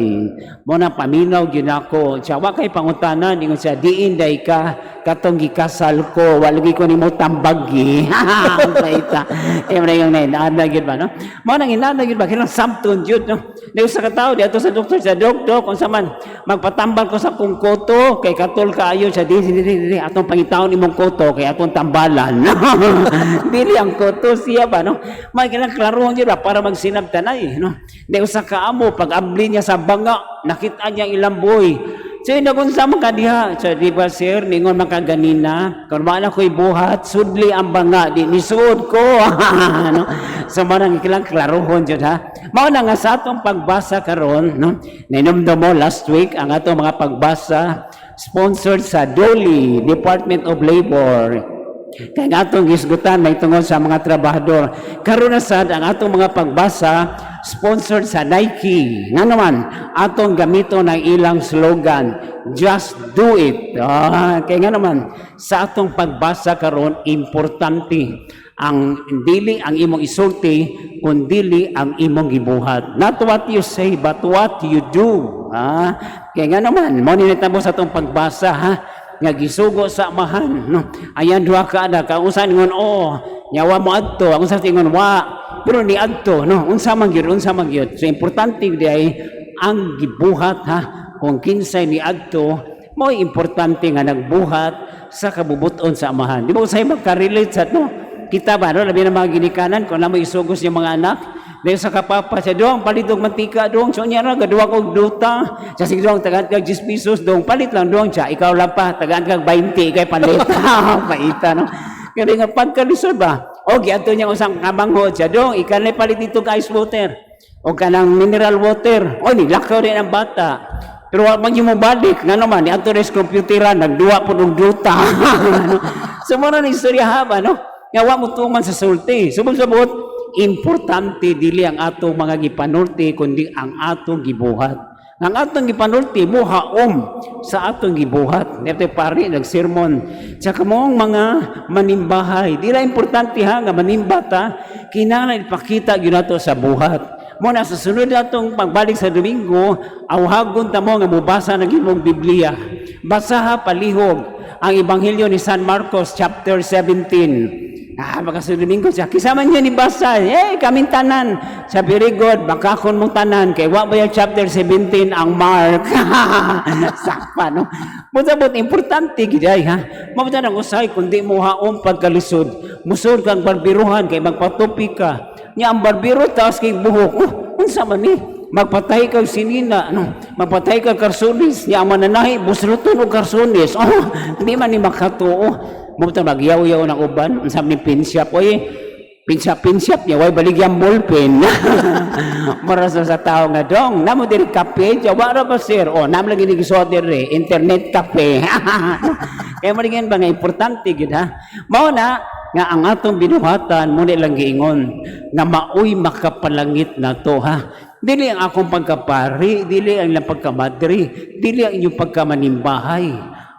[SPEAKER 3] Mo na paminaw yun ako. Siya wakay pangutanan, ingon siya, diin day ka, katong gikasal ko, walagi ko ni mo tambagi. Kaita. Kaya mo na yung nainanag yun ba, no? Mo nang inanag yun ba, kinang samton yun, no? Dahil sa katao, di ato sa doktor, kung sa man, magpatambal ko sa kong koto, kay katol kaayo siya, di, atong pangitaon imong koto, kay atong tambalan. Dili ang koto siya ba, no? May kinang klarohon yun ba, para magsinabtanay, no? Dahil sa kaamo, pag-abli niya sa banga, nakita niya ilang boy. So, nagunsa man ka diha. So, di ba, sir, ningon makaganina, kung maala ko'y buhat, sudli ang banga, di nisuod ko. No? So, manang ikilang klarohon dyan, ha? Mauna nga sa atong pagbasa karon, no? Nainumdo mo last week, ang atong mga pagbasa, sponsored sa DOLE, Department of Labor. Kaya nga atong gisgutan, may tungkol sa mga trabahador. Karon na sad ang atong mga pagbasa, sponsored sa Nike. Nga naman, atong gamito ng ilang slogan, just do it. Kaya nga naman, sa atong pagbasa karon importante ang dili ang imong isulti, kundi ang imong gibuhat. Not what you say, but what you do. Kaya nga naman, mo ninitabo sa atong pagbasa, ha? Nga gisugo sa amahan, no? Ayan duha ka ada, kausan ngon, nyawa mo adto, ang usa tingon wa, pero ni adto, no? Unsa man gyud. So importante di ay ang gibuhat, ha? Kung kinsay ni adto, mo importante nga nagbuhat sa kabubuton sa amahan. Di ba usay magka-relate sa no? Kita ba, no? Labi na mga ginikanan, kung alam mo isugos yung mga anak, dahil sa kapapa siya, doong palit og mantika, doong so niya na, gaduwa kong duta, siya sige doong, tagaan kag 10 pesos, doong palit lang doong siya, ikaw lang pa, tagaan kag 20, ikay palit, paita, no? Kaya nga, pagkalisod ba, giato niya usang kabanghod siya, doong, ikanay palit dito ka ice water, o kanang mineral water, nilakaw rin ang bata, pero wag mo balik, nga naman, ni ato rin sa computeran, nagduwa po ng duta, so muna na istorya haba, no? Nga mo tuman sa sulti, subot-subot, importante dili ang atong mga gipanulti kundi ang atong gibuhat. Ang atong gipanulti muhaom sa atong gibuhat. Dito pari nagsermon. Tsaka mong mga manimbahay, dili importante ha nga manimbata kinahanglan ipakita gyud nato sa buhat. Mo na sa sunod atong pagbalik sa Domingo, awhagon ta mo nga mubasa ng imong Biblia. Basaha palihog ang Ebanghelyo ni San Marcos chapter 17. Pagkasunod Domingo siya, kisama niya ni Basa, kaming tanan. Sabi, very good, makakon mong tanan, kay wa ba yung chapter 17 ang Mark. Sakpa, no? But importante, giday, ha? Mabuta ng usay, kundi mo haong pagkalisod. Musod kang barbiruhan, kay magpatupi ka. Niya ang barbiro, taas kay buhok. Unsa man ni? Magpatay kag sinina, no? Magpatay kag karsonis. Niya ang mananahi, busruton o karsonis. Hindi man ni makatuo. Mabuta magyaw-yaw ng uban, ang sabi ni pinsyap, pinsyap niya, way baligyan ballpen. Marasa sa tao nga dong, namo diri kape, jawa ra ba sir? Namo lagi ni gisuot diri, internet kape. Kaya maligyan ba nga importante gid ha? Mao na nga ang atong binuhatan mo lang giingon nga maoy makapalangit na to ha. Dili ang akong pagkapari, dili ang ilang pagkamadri, dili ang inyong pagkamanimbahay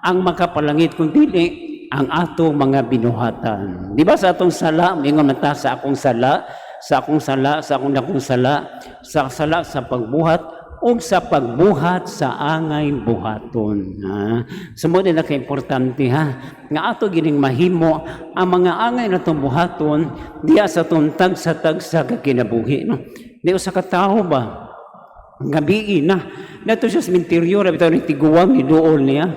[SPEAKER 3] ang makapalangit kung dili ang atong mga binuhatan. Di ba sa atong sala, mingon mata sa akong sala, sa akong sala, sa akong dakong sala, sa sala sa pagbuhat, o sa pagbuhat sa angay buhaton. Sumod na ka-importante ha, nga ato gining mahimo ang mga angay na itong buhaton, diya sa itong tag-sa kinabuhi. No? Di sa katao ba? Gabi na. Nato siya sa minteryo, rabi tayo ng tiguang, iduol niya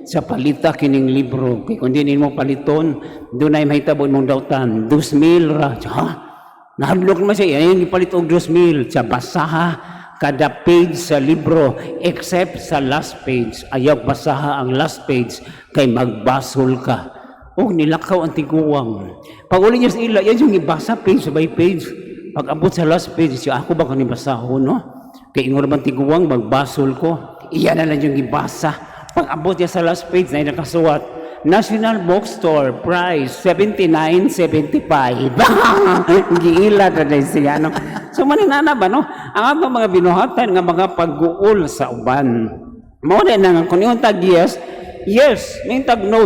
[SPEAKER 3] sa palita kining libro. Kaya kung di mo paliton, doon ay mahitabon mong dautan. 2,000 ra. Nahadlok naman siya. Yan yung palit og 2,000. Sa basaha, kada page sa libro, except sa last page. Ayaw basaha ang last page, kay magbasol ka. Nilakaw ang tiguang. Pag uli niya sa ila, yan yung ibasa page by page. Pag abot sa last page, siya, ako ba kanibasahon, no? Kaya ingon naman tiguang, magbasol ko. Iyan na lang yung ibasa. Pag abot niya sa last page na nakasuwat, National Bookstore Price 79.75. Giila na siya. No? So maninana ba, no? Ang abang mga binuhatan nga mga pag-uol sa uban. Muna na nga, kung yung tag yes, may tag no.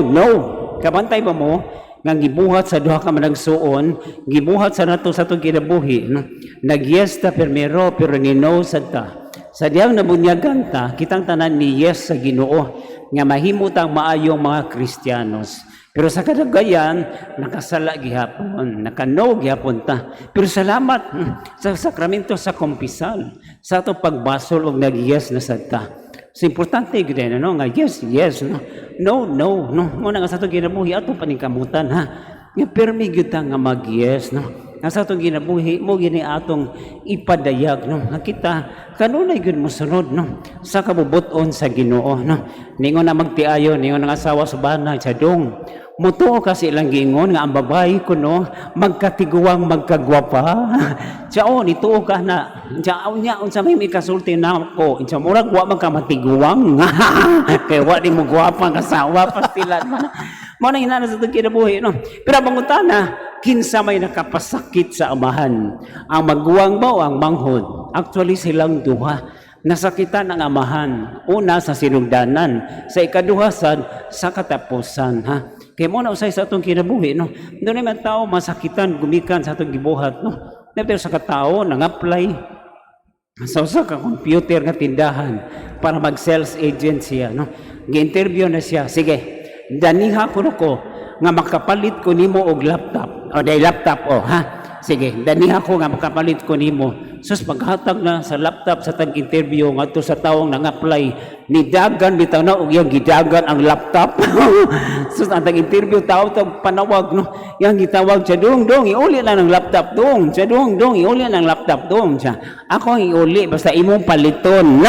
[SPEAKER 3] Kabantay ba mo? Nga gibuhat sa duha ka managsuon, gibuhat sa nato sa itong kinabuhi. No? Nag-yes ta permero, pero ni-no sa ta. Sa diyang nabunyagan ta, kitang tanan ni yes sa Ginoo nga mahimutang maayong mga Kristiyanos. Pero sa kadagayan, nakasala gihapon, nakano gihapon ta. Pero salamat sa sakramento sa kumpisal, sa ato pagbasol og nag-yes na sa ta. So importante gid no nga yes, no. Muna nga sa ato ginabuhi ato paningkamutan ha. Nga permi gyud ta nga mag-yes no. Nga sa atong ginabuhi mo gini atong ipadayag no. Nakita kanunay gyud mo sunod no sa kabubuton sa Ginoo no. Ningon na magtiayon, ningon ang asawa sa bana sa dong. Mutuo kasi lang giingon nga ang babae ko no magkatiguang magkagwapa. Tiao nituo ka na. Tiao nya unsa may kasulti na ko. Unsa murag wa man ka matiguang. Kay wa di mo gwapa ang asawa pastilan man. Mo nang inana sa kinabuhi no. Pero bangutana kinsa may nakapasakit sa amahan. Ang magguwang ba o ang manghod? Actually silang duha. Nasakitan ang amahan. Una sa sinugdanan, sa ikaduhasan sa katapusan ha. Kaya mo na usay sa atong kinabuhi no. Doon naman tao masakitan gumikan sa atong gibuhat no. Pero sa katao nang-apply sa usa ka computer nga tindahan para mag-sales agent siya no. Gi-interview na siya. Sige. Daniha ko nga makapalit ko nimo og laptop. Laptop ha. Sige, daniha ko nga makapalit ko nimo. Sus paghatag na sa laptop sa tag-interview ngadto sa taong nang-apply, nidagan bitaw na og yang gidagan ang laptop. Sus ang tag-interview tao tag panawag no. Yang gitawag siya dong iuli na ng laptop dong. Siya dong iuli na ng laptop dong siya. Ako ang iuli basta imong paliton.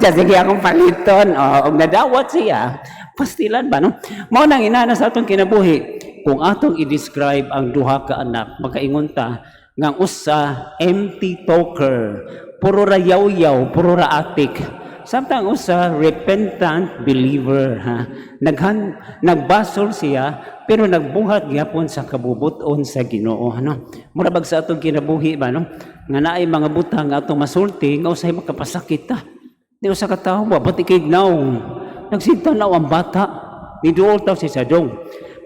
[SPEAKER 3] Siya sige akong paliton. Og nadawat siya. Pastilan ba no? Mao nang inana sa atong kinabuhi. Kung atong i-describe ang duha ka anak, makaingon ta nga usa empty talker, puro ra yaw-yaw, puro ra atik. Samtang usa repentant believer ha. Nagbasol siya pero nagbuhat gyapon sa kabubuton sa Ginoo no. Mura bag sa atong kinabuhi ba no? Nga naay mga butang nga atong masulti nga usay makapasakit ta. Di usa ka tawo ba pati kay naw. Nagsintanaw ang bata. Niduol taw si Sadong.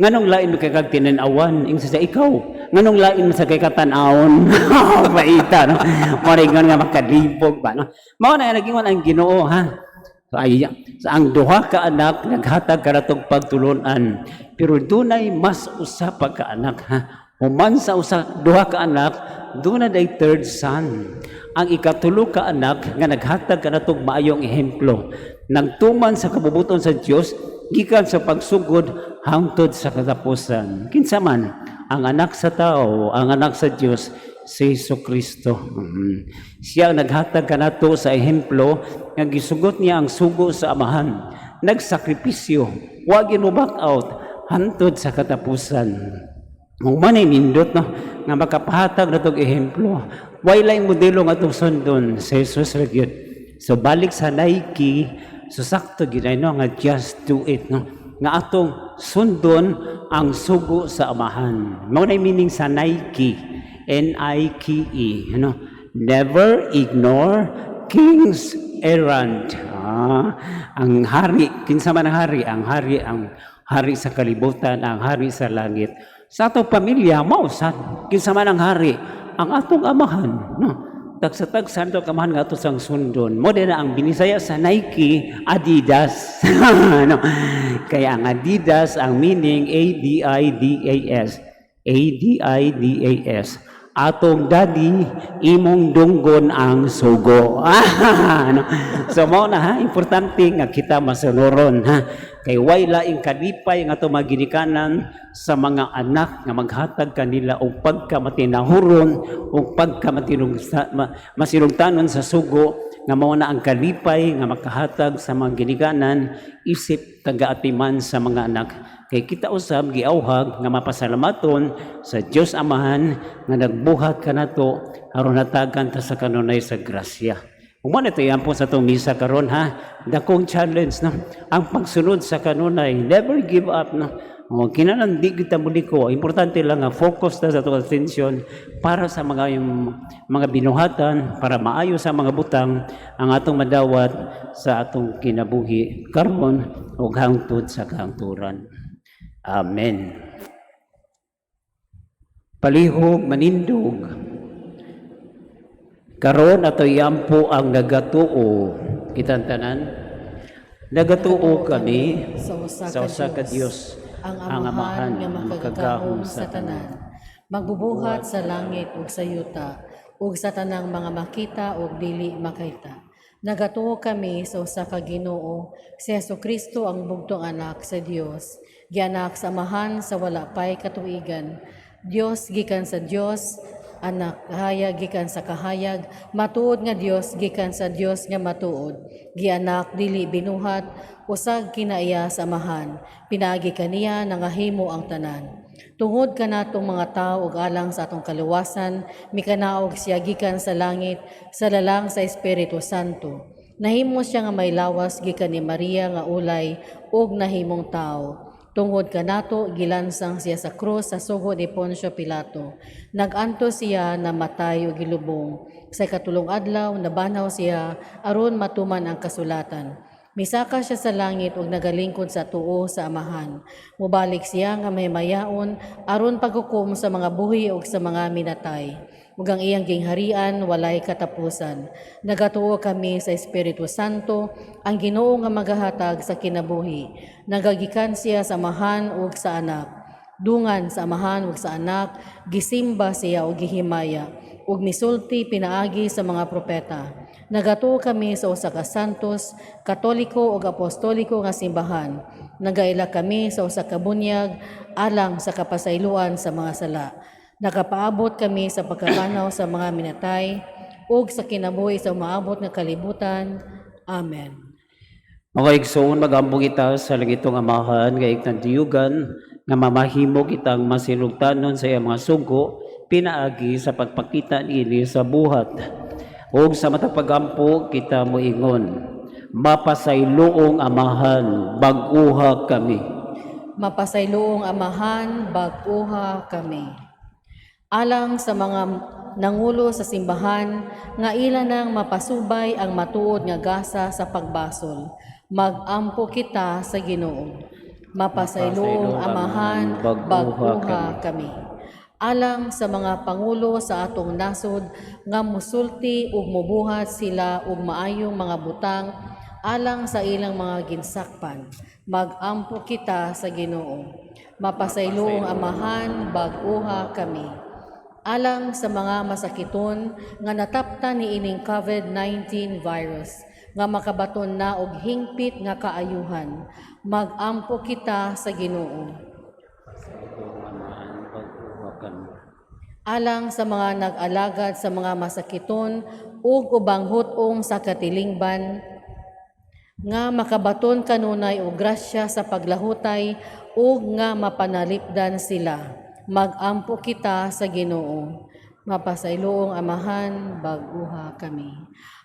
[SPEAKER 3] Nganong lain mo kay kag tinanawan ing sa ikaw. Nganong lain mo sa kay katanawon. Baita no. Moringon nga makadibog ba no. Mao na nagingon ang Ginoo ha. Ay, sa ang duha ka anak naghatag kanatong pagtulunan. Pero dunay mas usa pa ka anak ha. Human sa duha ka anak, dunay day third son. Ang ikatulo ka anak nga naghatag kanatong maayong ehemplo. Nagtuman sa kabubuton sa Dios gikan sa pagsugod hangtod sa katapusan. Kinsa man ang anak sa tao, ang anak sa Dios, si Jesucristo. Siya ang naghatag kanato sa ehemplo nga gisugot niya ang sugo sa amahan. Nagsakripisyo, wa ginu-back out hantod sa katapusan. Kung manay nindot no, nga makapahatag na itong ehemplo, wailay modelo nga itong sundon sa Jesus Ragyod. So balik sa Nike, so sakto ginay no, nga just do it no, nga atong sundon ang sugo sa amahan. Mao na meaning sa Nike, Nike, ano? Never ignore king's errand. Ang hari, kinsa man ang hari? Ang hari sa kalibutan, ang hari sa langit. Sa atong pamilya, mausad, kinsa man ang hari, ang atong amahan, no? Tagsa-tagsan to kamahan nga ato sang sundon. Mo din ang binisaya sa Nike, Adidas. No? Kaya ang Adidas, ang meaning A-D-I-D-A-S. A-D-I-D-A-S. Atong daddy, imong dunggon ang sugo. No? So mo na ha, importante nga kita masunuron ha. Kay way laing kalipay nga itong maginikanan sa mga anak nga maghatag kanila o pagkamatinahuron o pagkamasinugtanon sa sugo nga mao na ang kalipay nga makahatag sa mga ginikanan isip taga-atiman sa mga anak. Kay kita usab giawhag nga mapasalamaton sa Dios Amahan nga nagbuhat kanato aron hatagan ta sa kanunay sa grasya. Human ito yan po sa itong misa karon ha. Dakong challenge no. Ang pagsunod sa kanunay, never give up no. O, kinanandi kita muli ko. Importante lang nga focus na sa itong attention para sa mga binuhatan, para maayo sa mga butang ang atong madawat sa atong kinabuhi karon o hangtod sa kahangturan. Amen. Palihog manindog. Karon ato yampo ang nagatuo. Kitang tanan. Nagatuo kami sa usa ka Dios, ang amahan nga makagahom sa tanan.
[SPEAKER 2] Magbubuhat sa langit ug sa yuta, ug sa tanang mga makita ug dili makita. Nagatuo kami sa usa ka Ginoo, si Jesucristo ang bugtong anak sa Dios, gianak sa amahan sa wala pay katuigan. Dios gikan sa Dios, anak kahayag gikan sa kahayag, matuod nga Dios gikan sa Dios nga matuod, gianak dili binuhat, usag kinaiya sa amahan, pinaagi kaniya nangahimo ang tanan. Tungod kanatong mga tao ug alang sa atong kaluwasan, mikanaog siya gikan sa langit, sa lalang sa Espiritu Santo. Nahimo siya nga may lawas gikan ni Maria nga ulay ug nahimong tao. Tungod kanato gilansang siya sa krus sa sugod ni Poncio Pilato. Naganto siya na matay ug gilubong. Sa katulong adlaw nabanaw siya aron matuman ang kasulatan. Misaka siya sa langit ug nagalingkod sa tuo sa amahan. Mubalik siya nga may mayaon aron paghukom sa mga buhi ug sa mga minatay. Ug ang iyang gingharian walay katapusan. Nagatuo kami sa Espiritu Santo, ang Ginoo nga magahatag sa kinabuhi. Nagagikan siya sa amahan ug sa anak. Dungan sa amahan ug sa anak, gisimba siya ug gihimaya, ug misulti pinaagi sa mga propeta. Nagatuo kami sa usa ka santos, katoliko ug apostoliko nga simbahan. Nagaila kami sa usa ka bunyag alang sa kapasayloan sa mga sala. Nakapaabot kami sa pagkabanaw sa mga minatay ug sa kinabuhi sa umaabot nga kalibutan. Amen.
[SPEAKER 3] Mga igsoon, magambong kita sa langitong amahan, kay ikang tiyugan, nga mamahimo kitang masilugtanon sa iyang mga sugo, pinaagi sa pagpakita niini sa buhat. O sa matapagampo, kita mo ingon, mapasayloong amahan, bag-uha kami.
[SPEAKER 2] Mapasayloong amahan, bag-uha kami. Alang sa mga nangulo sa simbahan, nga ila nang mapasubay ang matuod nga gasa sa pagbasol. Mag-ampo kita sa Ginoo. Mapasayloong amahan, bag-uha kami. Alang sa mga pangulo sa atong nasod, nga musulti ug mubuhat sila og maayong mga butang alang sa ilang mga ginsakpan, magampo kita sa Ginoo. Mapasayloong amahan, bag-uha kami. Alang sa mga masakiton nga nataptan ni ining COVID-19 virus, nga makabaton na og hingpit nga kaayuhan, magampo kita sa Ginoo. Alang sa mga nag-alagad sa mga masakiton ug ubang hutong sa katilingban, nga makabaton kanunay og grasya sa paglahutay ug nga mapanalipdan sila. Magampo kita sa Ginoo. Mapasayloong amahan, bag-uha kami.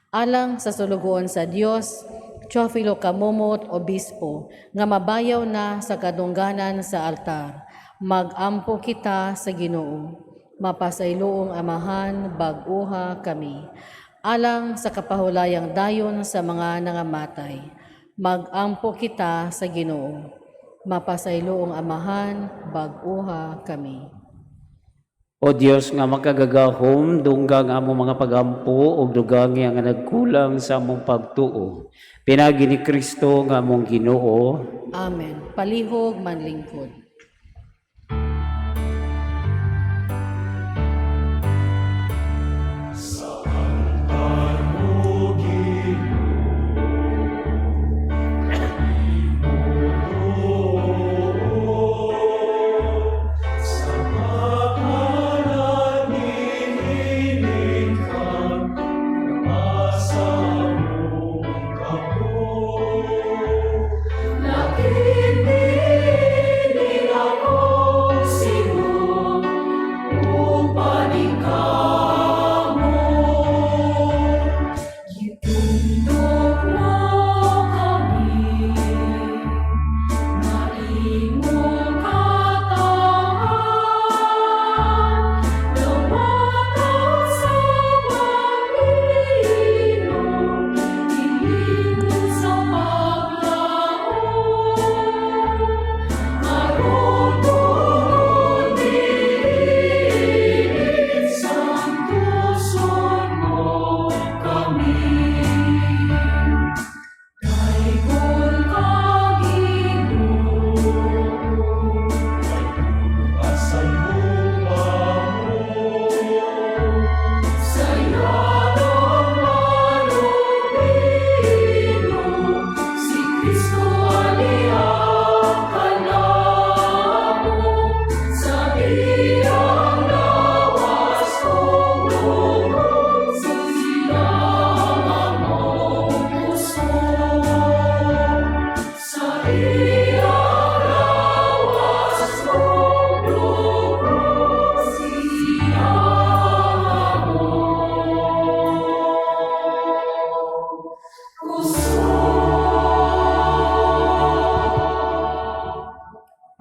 [SPEAKER 2] Alang sa sulugoon sa Dios, Teofilo Kamumot, Obispo, nga mabayaw na sa kadungganan sa altar. Magampo kita sa Ginoo. Mapasayloong amahan, bag-uha kami. Alang sa kapahulayang dayon sa mga nangamatay, magampo kita sa Ginoo. Mapasayloong amahan, bag-uha kami.
[SPEAKER 3] O Dios nga makagagahom, dunggang among mga pagampo ug dugang nga nagkulang sa among pagtuo. Pinagi ni Kristo nga among Ginoo.
[SPEAKER 2] Amen. Palihog manlingkod.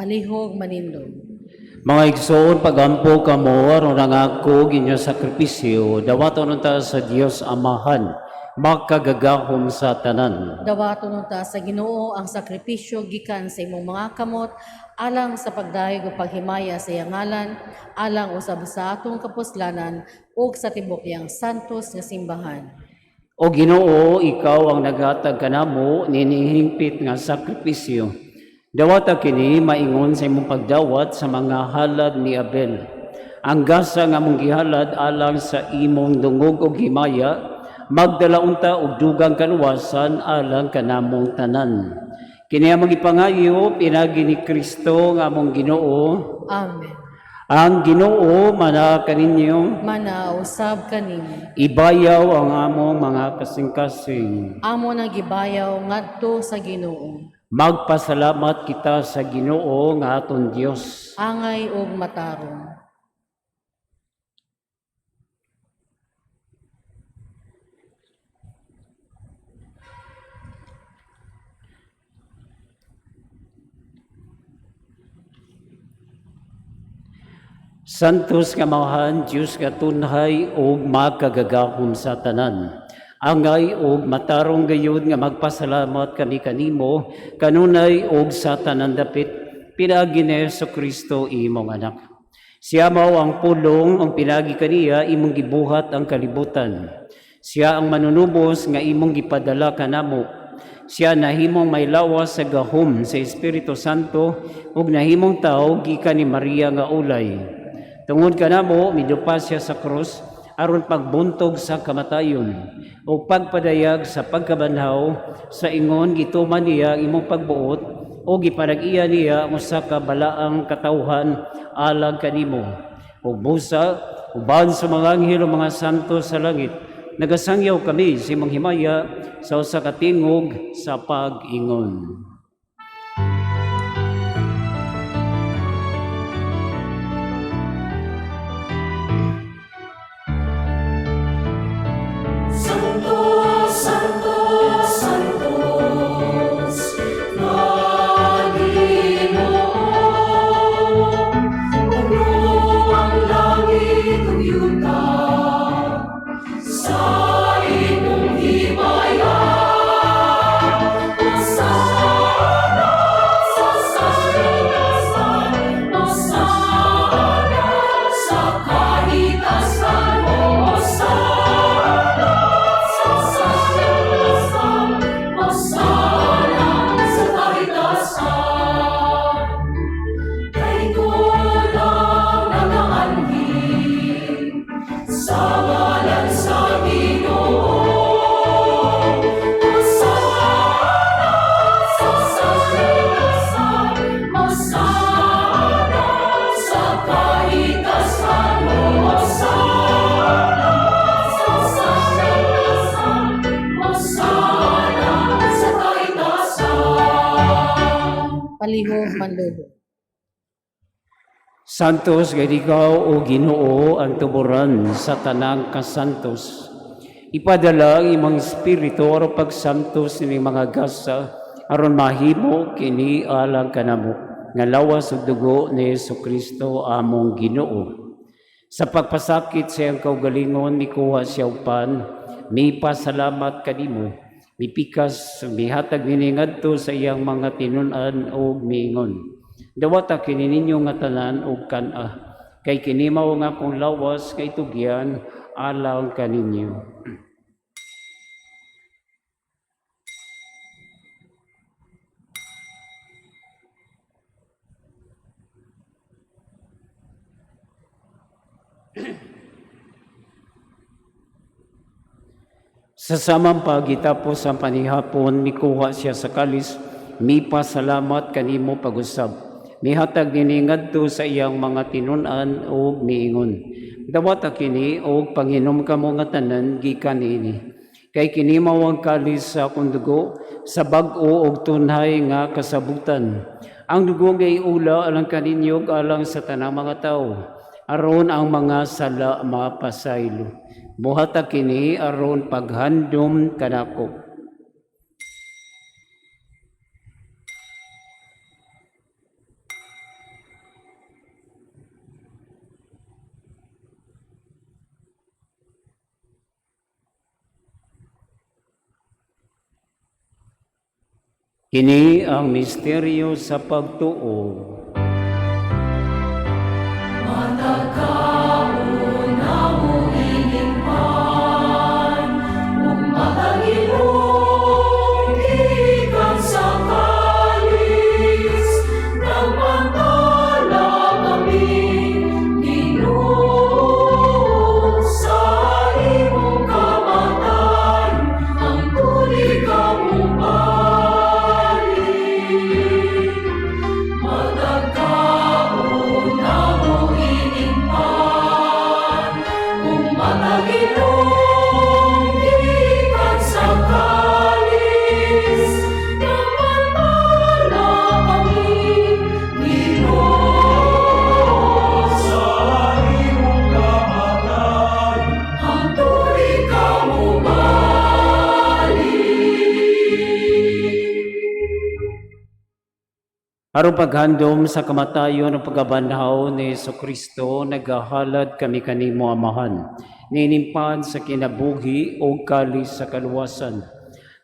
[SPEAKER 2] Palihog manindog.
[SPEAKER 3] Mga igsoon, pagampo kamo, aron nangako ginyo sakripisyo, dawaton ta sa Dios Amahan, makagagahom sa tanan.
[SPEAKER 2] Dawaton ta sa Ginoo ang sakripisyo gikan sa imong mga kamot, alang sa pagdayeg ug paghimaya sa iyang ngalan, alang usab sa atong kapuslanan ug sa tibok iyang santos nga simbahan.
[SPEAKER 3] O Ginoo, ikaw ang naghatag kanamo ninihingpit nga sakripisyo. Dawata kini maingon sa imong pagdawat sa mga halad ni Abel. Ang gasa nga mong gihalad alang sa imong dungog o himaya, magdala unta og dugang kaluwasan alang kanamong tanan. Kini among ipangayo pinagi ni Kristo nga among Ginoo.
[SPEAKER 2] Amen.
[SPEAKER 3] Ang Ginoo mana kaninyo,
[SPEAKER 2] Manausab kanimo.
[SPEAKER 3] ibayaw ang among mga kasing-kasing.
[SPEAKER 2] Amo nang gibayaw ngadto sa Ginoo.
[SPEAKER 3] Magpasalamat kita sa Ginoo nga aton Dios.
[SPEAKER 2] Angay ug matarong.
[SPEAKER 3] Santos nga mahan, Diyos nga tunhay ug makagagahom sa tanan. Angay ug matarong gayud nga magpasalamat kami kanimo kanunay ug sa tanan dapit pinagi ni Jesucristo imong anak. Siya mao ang pulong ang pinagi kaniya imong gibuhat ang kalibutan. Siya ang manunubos nga imong gipadala kanamo. Siya nahimong may lawas sa gahom sa Espiritu Santo ug nahimong tao gikan ni Maria nga ulay. Tungod kanamo midupas siya sa krus aron pagbuntog sa kamatayon o pagpadayag sa pagkabanhaw sa ingon gituman niya imong pagbuot o gipanag-iya niya ang usa ka balaang katawhan alang kanimo. Ug busa uban sa mga anghel o mga santo sa langit nagasangyaw kami sa imong himaya sa usa ka tingog sa pag-ingon.
[SPEAKER 1] Santo, Santo, Santos, Panginoon, puno ang langit ug yuta sa imong himaya. Hosana sa sanlibutan, Hosana sa kahitasan, Hosana sa sanlibutan, Hosana sa kahitasan. Kay tulang nagaanhin sa ngalan sa Ginoo. Hosana sa sanlibutan, Hosana sa kahitasan, Hosana sa sanlibutan, Hosana sa kahitasan.
[SPEAKER 2] Palihog Manlulod.
[SPEAKER 3] Santos kay ikaw o Ginoo ang tuburan sa tanang kasantos. Ipadala ang imong espiritu aron pagsantos ni mga gasa aron mahimo kini alang kanamo nga lawas ug dugo ni Jesucristo among Ginoo. Sa pagpasakit sa iyang kaugalingon mikuha siya og pan, mipasalamat kanimo, mipikas mihatag nini ngadto sa iyang mga tinun-an ug miingon. Dawata kini ninyo nga tanan og kan-a, kay kini mao nga akong lawas kay tugyan alang kaninyo. Sa samang pagitapos ang panihapon, mikuha siya sa kalis, mipasalamat kanimo pag-usab. Mihatag nini ngadto sa iyang mga tinun-an ug miingon. Dawata kini og panginom kamo nga tanan gikan ini. Kay kini mao ang kalis sa akong dugo sa bag-o og tunhay nga kasabutan. Ang dugo ngay ula alang kaninyo ug alang sa tanang mga tawo. Aron ang mga sala mapasaylo. Buhata kini aron paghandom kanako. Kini ang misteryo sa pagtuo. Aron paghandom sa kamatayon ng pagkabanhaw ni Jesucristo, nagahalad kami kanimo amahan, ninimpan sa kinabuhi o kalis sa kaluwasan.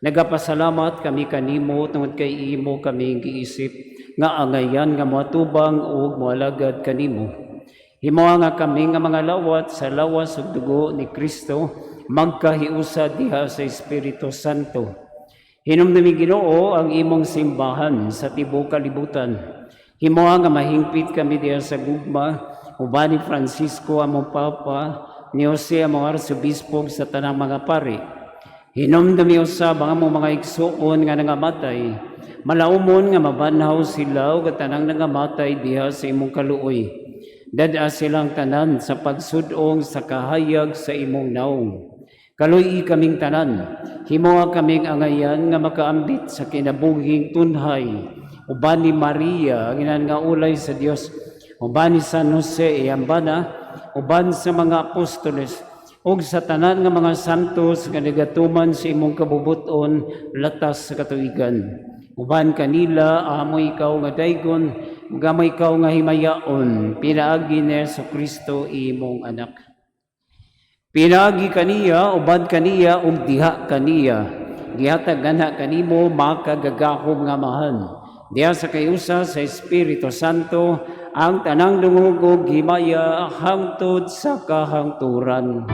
[SPEAKER 3] Nagapasalamat kami kanimo tungod kay imo kami giisip nga angayan nga matubang o moalagad kanimo. Himuha nga kami nga mga lawat sa lawas ug dugo ni Kristo magkahiusa diha sa Espiritu Santo. Hinumdumi Ginoo ang imong simbahan sa tibuok kalibutan. Himoa nga mahingpit kami diya sa gugma, uban ni Francisco among Papa, ni Jose among Arsobispo sa tanang mga pari. Hinumdumi usab ang among mga igsuon nga nangamatay, malaumon nga mabanhaw sila ug tanang nangamatay diha sa imong kaluoy. Dada silang tanan sa pagsudong sa kahayag sa imong naong. Kaluy kaming tanan, himoa kaming angayan nga makaambit sa kinabuhing tunhay, uban ni Maria, ang inan nga ulay sa Dios, uban ni San Jose Iambana, uban sa mga apostoles, ug sa tanan nga mga santos nga nagatuman sa imong kabubuton latas sa katuigan. Uban kanila amo ikaw nga daygon, amo ikaw nga himayaon, pinaagi ni Jesucristo imong anak. Pinagi kaniya, ubad kaniya, ug diha kaniya. Gihatag gana kanimo makagagahom nga mahan. Diha sa kayusa sa Espiritu Santo, ang tanang dungog ug himaya hangtod sa kahangturan.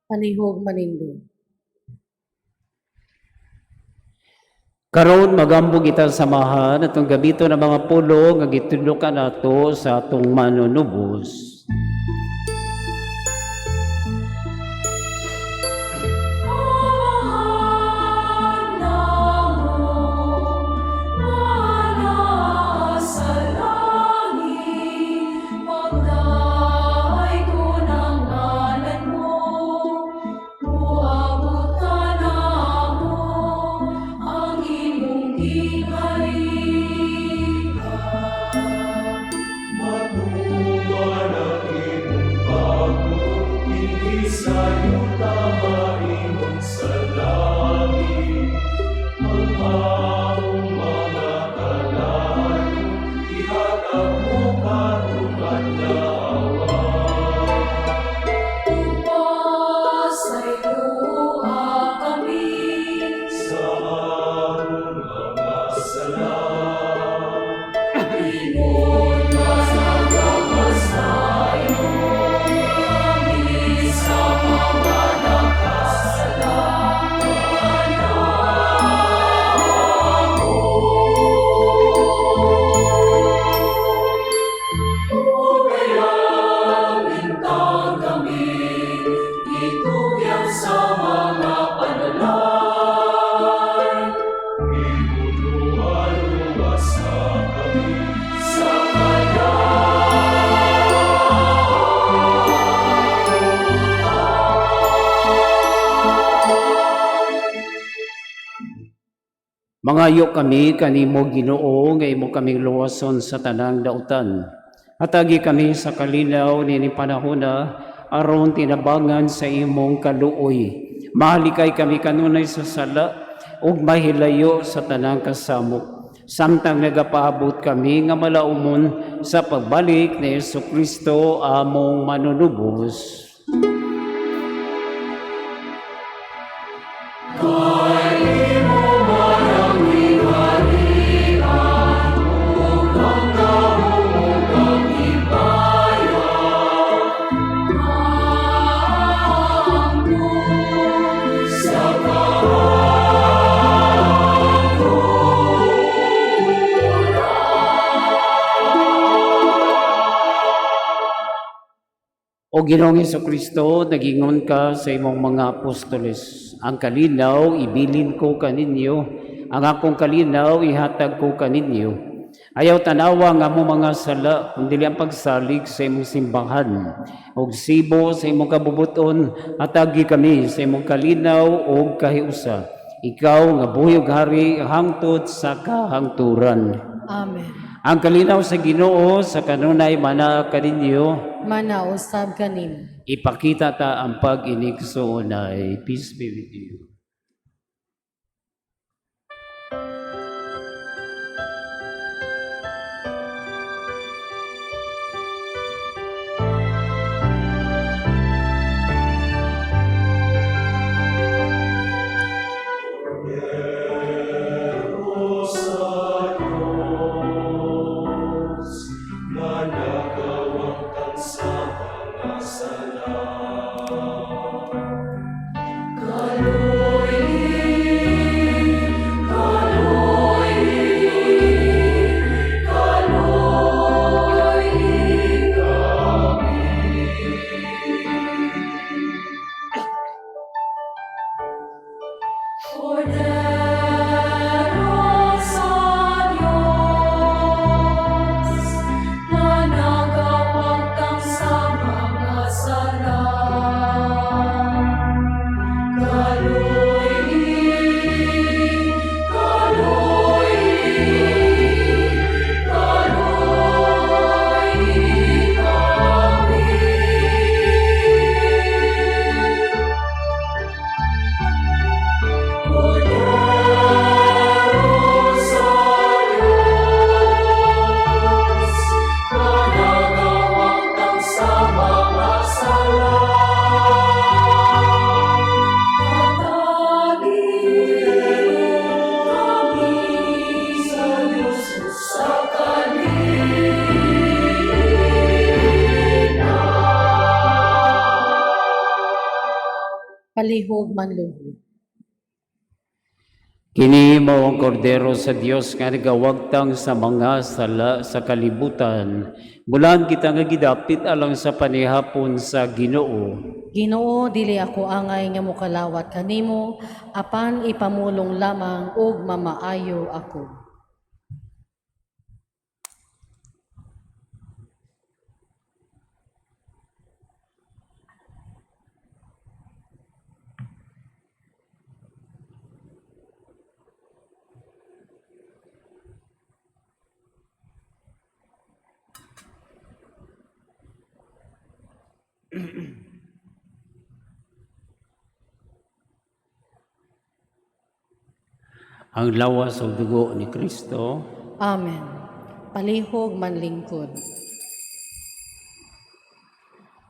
[SPEAKER 2] Panihog manindo.
[SPEAKER 3] Karon magambog kita samahan atong gabito na mga pulo nga gitudlokan nato sa atong manunubos. Mangayo kami kanimo Ginoo nga imo kaming luwason sa tanang dautan. Hatagi kami sa kalinaw nini panahona aron tinabangan sa imong kaluoy. Mahalikay kami kanunay sa sala ug mahilayo sa tanang kasamo. Samtang nagapaabot kami nga malaumon sa pagbalik ni Jesucristo among manunubos. O Ginoong Jesucristo, nagingon ka sa imong mga apostoles, ang kalinaw ibilin ko kaninyo, ang akong kalinaw ihatag ko kaninyo. Ayaw tanawa nga mo mga sala, kundi ang pagsalig sa imong simbahan. Og sibo sa imong kabubuton, hatagi kami sa imong kalinaw og kahiusa. Ikaw nga buhiyog hari hangtod sa kahangturan.
[SPEAKER 2] Amen.
[SPEAKER 3] Ang kalinaw sa Ginoo sa kanunay mana kaninyo,
[SPEAKER 2] Manausab kanin.
[SPEAKER 3] ipakita ta ang pag-inig so unay. Peace be with you.
[SPEAKER 4] nagawang kang sa mga sala.
[SPEAKER 1] Cordero sa Diyos, na nagawang kang sa mga sala.
[SPEAKER 2] Palihog manluhod.
[SPEAKER 3] Kini mao ang kordero sa Dios nga nagawagtang sa mga sala sa kalibutan. Bulan kita nga gidapit alang sa panihapon sa Ginoo.
[SPEAKER 2] Ginoo, dili ako angay nga mokalawat kanimo, apan ipamulong lamang og mamaayo ako.
[SPEAKER 3] Ang lawas o dugo ni Kristo.
[SPEAKER 2] Amen. Palihog manlingkod.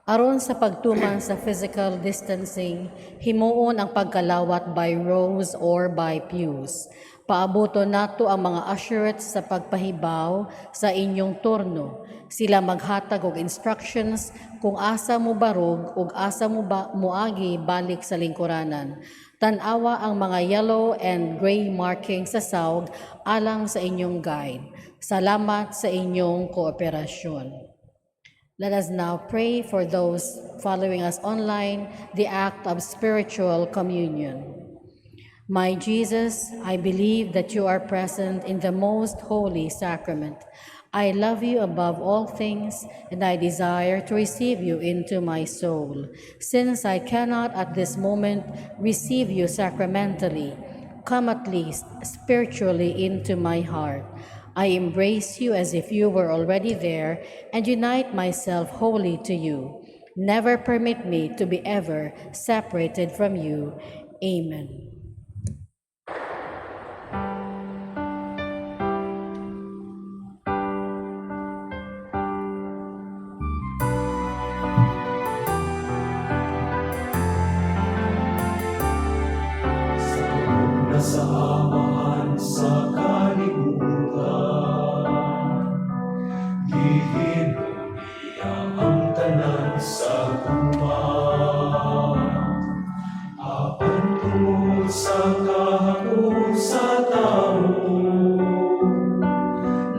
[SPEAKER 2] Aron sa pagtuman sa physical distancing, himuon ang pagkalawat by rows or by pews. Paaboton nato ang mga usherates sa pagpahibaw sa inyong turno. Sila maghatag og instructions kung asa mo barog ug asa mo muagi balik sa lingkuranan. Tan-awa ang mga yellow and gray marking sa sawg alang sa inyong guide. Salamat sa inyong kooperasyon. Let us now pray for those following us online, the act of spiritual communion. My Jesus, I believe that you are present in the most holy sacrament. I love you above all things, and I desire to receive you into my soul. Since I cannot at this moment receive you sacramentally, come at least spiritually into my heart. I embrace you as if you were already there and unite myself wholly to you. Never permit me to be ever separated from you. Amen.
[SPEAKER 4] Nasamahan sa kalibutan, lihim niya ang tanan sa guma. Apan tungo sa kahapon sa tao,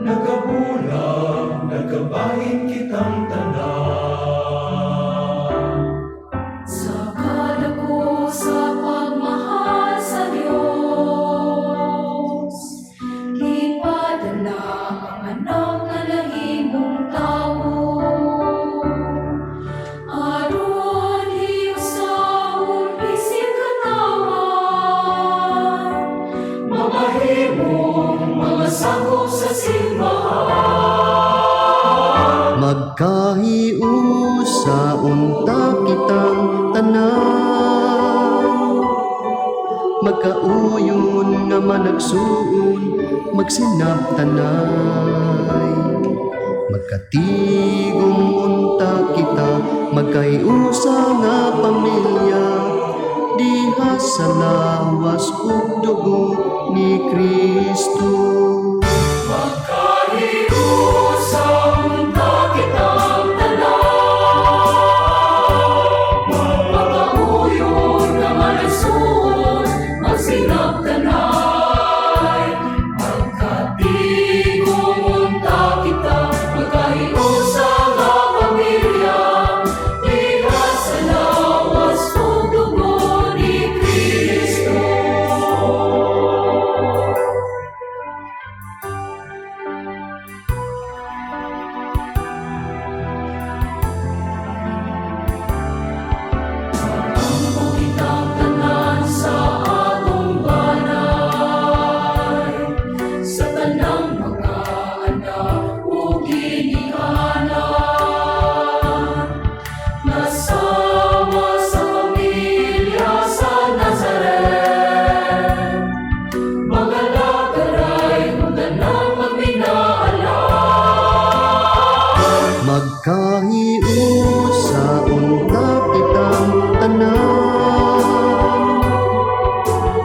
[SPEAKER 4] nagabulag, nagabahin kitang tanan.
[SPEAKER 1] Sa kadako sa pagmahal sa Diyos, ipadala ang anak na nahimong tao. Aron hiusahon bisig katawan, mamahimong mga sakop sa simbahan.
[SPEAKER 6] Magkahiusa unta kitang tanan, magkauyon nga managsuon, magsinabtanay. Magkatigong unta kita, magkahiusa nga pamilya, diha sa lawas ug dugo ni Kristo.
[SPEAKER 4] Magkahiusang
[SPEAKER 6] magkahiusaon ta kitang tanan,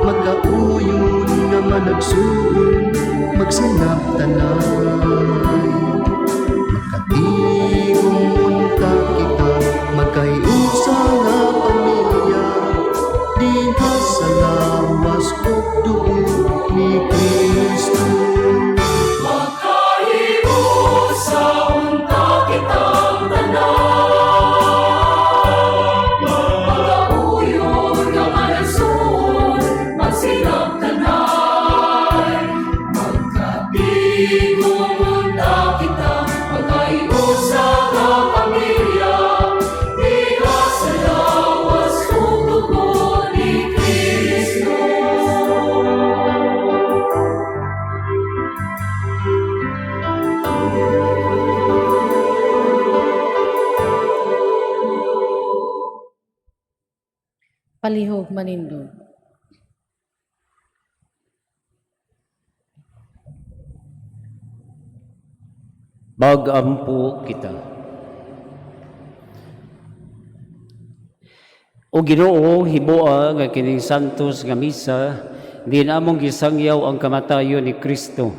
[SPEAKER 6] magkauyon nga managsuon, magsinabtanay. Magkatigong unta kita, magkahiusa nga pamilya, diha sa lawas ug dugo ni Kristo.
[SPEAKER 1] Magkahiusa unta kitang tanan, magkauyon nga managsuon, magsinabtanay. Magkatigong unta kita, magkahiusa nga pamilya, diha sa lawas ug dugo ni Kristo.
[SPEAKER 2] Palihog manindog.
[SPEAKER 3] Magampo kita. O Ginoo, hiboa nga kining santos nga misa, di namong gisangyaw ang kamatayon ni Kristo.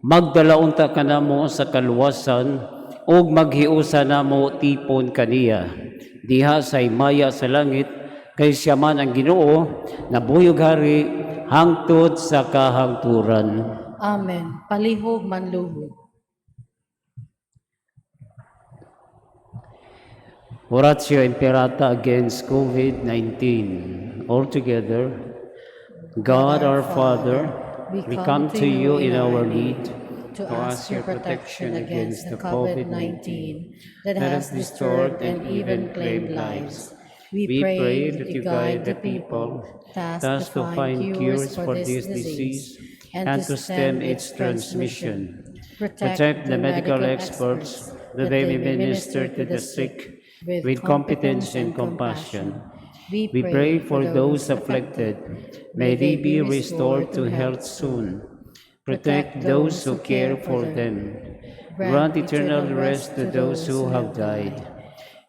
[SPEAKER 3] Magdala unta kanamo sa kaluwasan ug maghiusa namo tipon kaniya. Diha sa himaya sa langit, kay siya man ang Ginoo na buyog hari hangtod sa kahangturan.
[SPEAKER 2] Amen. Palihog manluhod.
[SPEAKER 3] Oratio Imperata against COVID-19. Altogether, God our Father, we come to you in our need
[SPEAKER 2] to ask your protection against the COVID-19 that has disturbed and even claimed lives. We pray that you guide the people thus to find cures for this disease and to stem its transmission. Protect the medical experts that they may minister to the sick with competence and compassion. We pray for those afflicted. May they be restored to health soon. Protect those who care for them. Grant eternal rest to those who have died.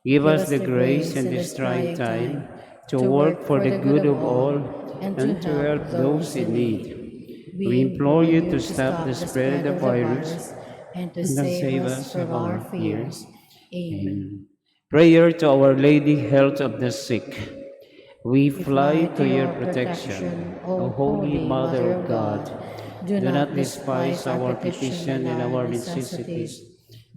[SPEAKER 2] Give us the grace in this trying time to work for the good of all and to help those in need. We implore you to stop the spread of the virus and to save us from our fears. Amen.
[SPEAKER 3] Prayer to Our Lady, Health of the Sick. We fly to your protection, O Holy Mother of God. Do not despise our petition and our necessities,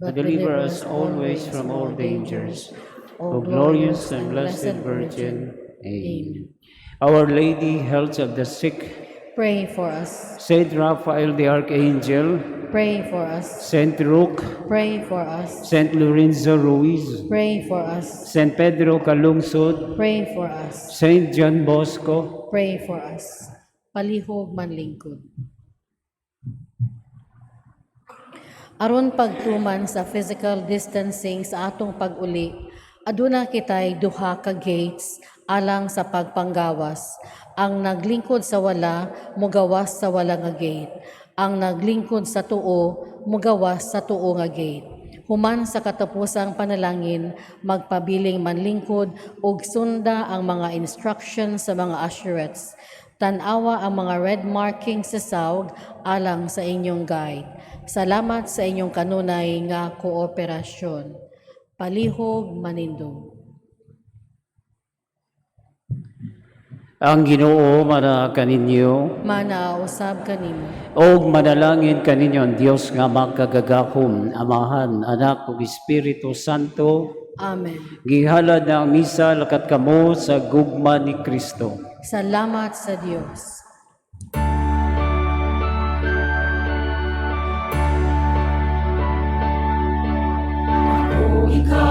[SPEAKER 3] but deliver us always from all dangers. O glorious and blessed Virgin. Amen. Our Lady, Health of the Sick.
[SPEAKER 2] Pray for us.
[SPEAKER 3] Saint Raphael the Archangel.
[SPEAKER 2] Pray for us.
[SPEAKER 3] Saint Roque.
[SPEAKER 2] Pray for us.
[SPEAKER 3] Saint Lorenzo Ruiz.
[SPEAKER 2] Pray for us.
[SPEAKER 3] Saint Pedro Calungsod.
[SPEAKER 2] Pray for us.
[SPEAKER 3] Saint John Bosco.
[SPEAKER 2] Pray for us. Palihog manlingkod. Aron pagtuman sa physical distancing sa atong pag-uli, aduna kitay duha ka gates alang sa pagpanggawas. Ang naglingkod sa wala, mugawas sa wala nga gate. Ang naglingkod sa tuo, mugawas sa tuo nga gate. Human sa katapusang panalangin, magpabiling manlingkod ug sunda ang mga instructions sa mga usherates. Tanawa ang mga red marking sa sawg alang sa inyong guide. Salamat sa inyong kanunay nga kooperasyon. Palihog manindog.
[SPEAKER 3] Ang Ginoo mana kaninyo,
[SPEAKER 2] Manausab kanimo.
[SPEAKER 3] og manalangin kaninyo ang Dios nga magkagagahom, Amahan, Anak ug Espiritu Santo.
[SPEAKER 2] Amen.
[SPEAKER 3] Gihalad na ang misa lakat kamo sa gugma ni Kristo.
[SPEAKER 2] Salamat sa Diyos.
[SPEAKER 1] Ikaw